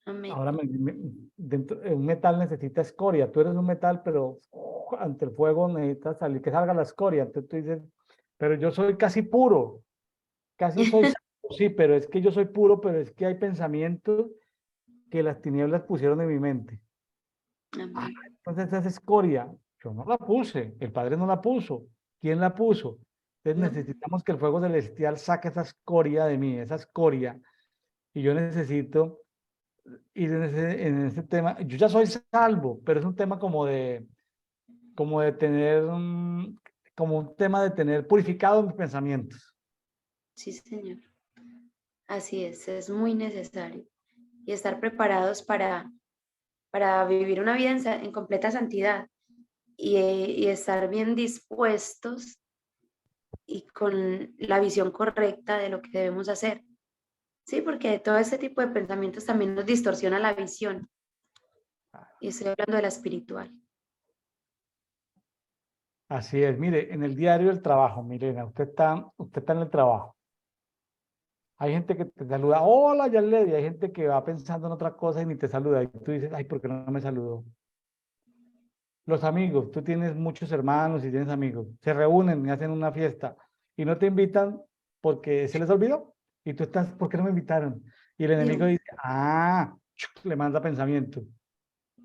S2: Amén.
S1: Ahora, un metal necesita escoria. Tú eres un metal, pero ante el fuego necesitas salir, que salga la escoria. Entonces tú dices, pero yo soy casi puro, casi soy santo, sí, pero es que yo soy puro, pero es que hay pensamientos que las tinieblas pusieron en mi mente. Ah,
S2: Amén.
S1: entonces esa escoria, yo no la puse, el Padre no la puso. ¿Quién la puso? Entonces
S2: No.
S1: necesitamos que el fuego celestial saque esa escoria de mí, esa escoria. Y yo necesito ir en ese tema. Yo ya soy salvo, pero es un tema como de tener, como un tema de tener purificado mis pensamientos.
S2: Sí, Señor. Así es muy necesario. Y estar preparados para vivir una vida en completa santidad y estar bien dispuestos y con la visión correcta de lo que debemos hacer. Sí, porque todo este tipo de pensamientos también nos distorsiona la visión. Y estoy hablando de la espiritual.
S1: Así es, mire, en el diario del trabajo, Milena, usted está en el trabajo. Hay gente que te saluda, hola, Yarledi, hay gente que va pensando en otra cosa y ni te saluda. Y tú dices, ay, ¿por qué no me saludó? Los amigos, tú tienes muchos hermanos y tienes amigos, se reúnen y hacen una fiesta y no te invitan porque se les olvidó. Y tú estás, ¿por qué no me invitaron? Y el enemigo
S2: Dios,
S1: dice, ah, le manda pensamiento.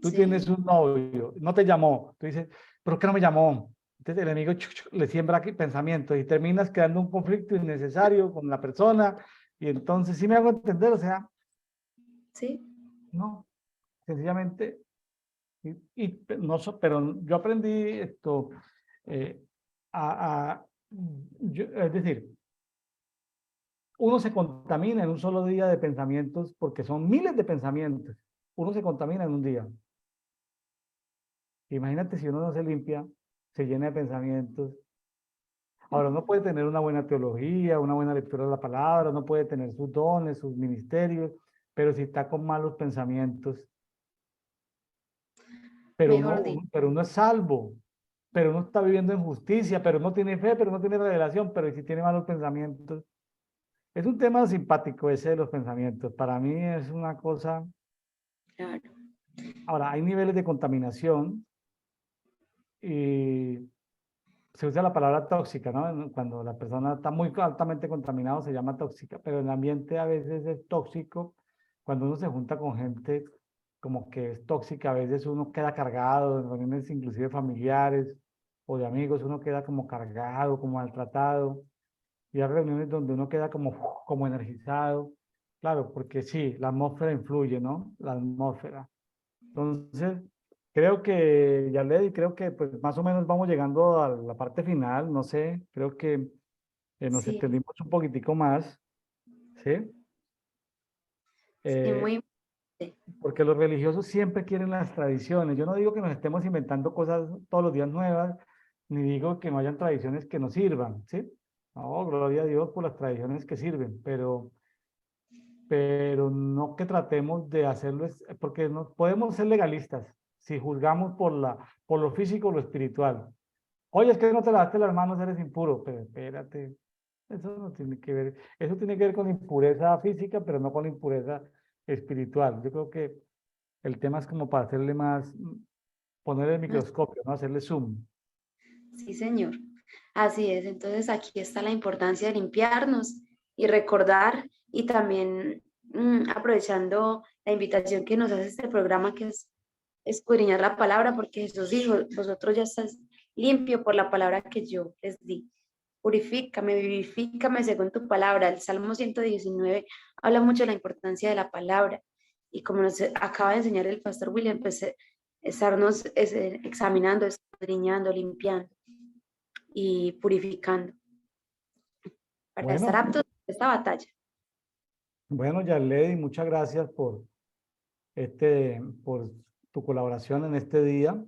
S1: Tú tienes
S2: sí,
S1: un novio, no te llamó. Tú dices, ¿por qué no me llamó? Entonces el enemigo le siembra aquí pensamientos y terminas creando un conflicto innecesario con la persona. Y entonces, sí me hago entender, o sea,
S2: sí,
S1: no, sencillamente, no, pero yo aprendí esto, eh, es decir, uno se contamina en un solo día de pensamientos porque son miles de pensamientos. Uno se contamina en un día. Imagínate si uno no se limpia, se llena de pensamientos. Ahora, uno puede tener una buena teología, una buena lectura de la palabra, uno puede tener sus dones, sus ministerios, pero si está con malos pensamientos,
S2: mejor dicho.
S1: pero uno es salvo, pero uno está viviendo en justicia, pero no tiene fe, pero no tiene revelación, pero si tiene malos pensamientos, Es un tema simpático ese de los pensamientos. Para mí es una cosa...
S2: Claro.
S1: Ahora, hay niveles de contaminación y se usa la palabra tóxica, ¿no? Cuando la persona está muy altamente contaminada se llama tóxica, pero el ambiente a veces es tóxico. Cuando uno se junta con gente como que es tóxica, a veces uno queda cargado, en reuniones inclusive familiares o de amigos, uno queda como cargado, como maltratado. Y hay reuniones donde uno queda como energizado. Claro, porque sí, la atmósfera influye, ¿no? La atmósfera. Entonces, creo que, ya le creo que pues más o menos vamos llegando a la parte final, no sé, creo que nos
S2: Sí,
S1: extendimos un poquitico más, ¿sí?
S2: sí,
S1: Eh,
S2: muy importante.
S1: porque los religiosos siempre quieren las tradiciones. Yo no digo que nos estemos inventando cosas todos los días nuevas, ni digo que no hayan tradiciones que nos sirvan, ¿sí? No, gloria a Dios por las tradiciones que sirven, pero no que tratemos de hacerlo, porque no podemos ser legalistas si juzgamos por lo físico o lo espiritual. Oye, es que no te lavaste las manos, eres impuro, pero espérate, eso no tiene que ver, eso tiene que ver con la impureza física, pero no con la impureza espiritual. Yo creo que el tema es como para hacerle más, poner el microscopio, ¿no? Hacerle zoom.
S2: Sí, señor. Así es. Entonces aquí está la importancia de limpiarnos y recordar y también aprovechando la invitación que nos hace este programa que es escudriñar la palabra porque Jesús dijo, vosotros ya estáis limpio por la palabra que yo les di. Purifícame, vivifícame según tu palabra. El Salmo 119 habla mucho de la importancia de la palabra y como nos acaba de enseñar el pastor William, pues estarnos examinando, escudriñando, limpiando y purificando para estar
S1: Bueno,
S2: aptos a esta batalla.
S1: bueno, Yarley, muchas gracias por tu colaboración en este día.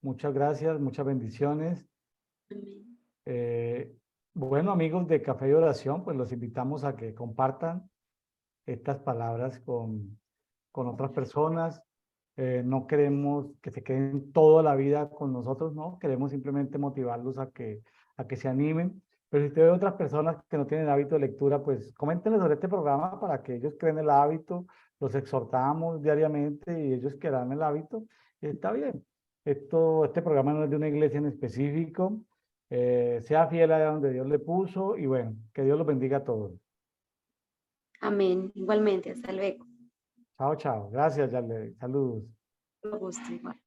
S1: Muchas gracias, muchas bendiciones.
S2: Amén.
S1: Eh, bueno, amigos de Café y Oración, pues los invitamos a que compartan estas palabras con otras personas. No queremos que se queden toda la vida con nosotros, no, queremos simplemente motivarlos a que se animen. Pero si usted ve otras personas que no tienen hábito de lectura, pues coméntenles sobre este programa para que ellos creen el hábito, los exhortamos diariamente y ellos crearán el hábito. Y está bien. Este programa no es de una iglesia en específico. Sea fiel a donde Dios le puso y bueno, que Dios los bendiga a todos.
S2: Amén. Igualmente, hasta luego.
S1: Chao, chao. Gracias, Yarley. Saludos.
S2: Todo gusto igual.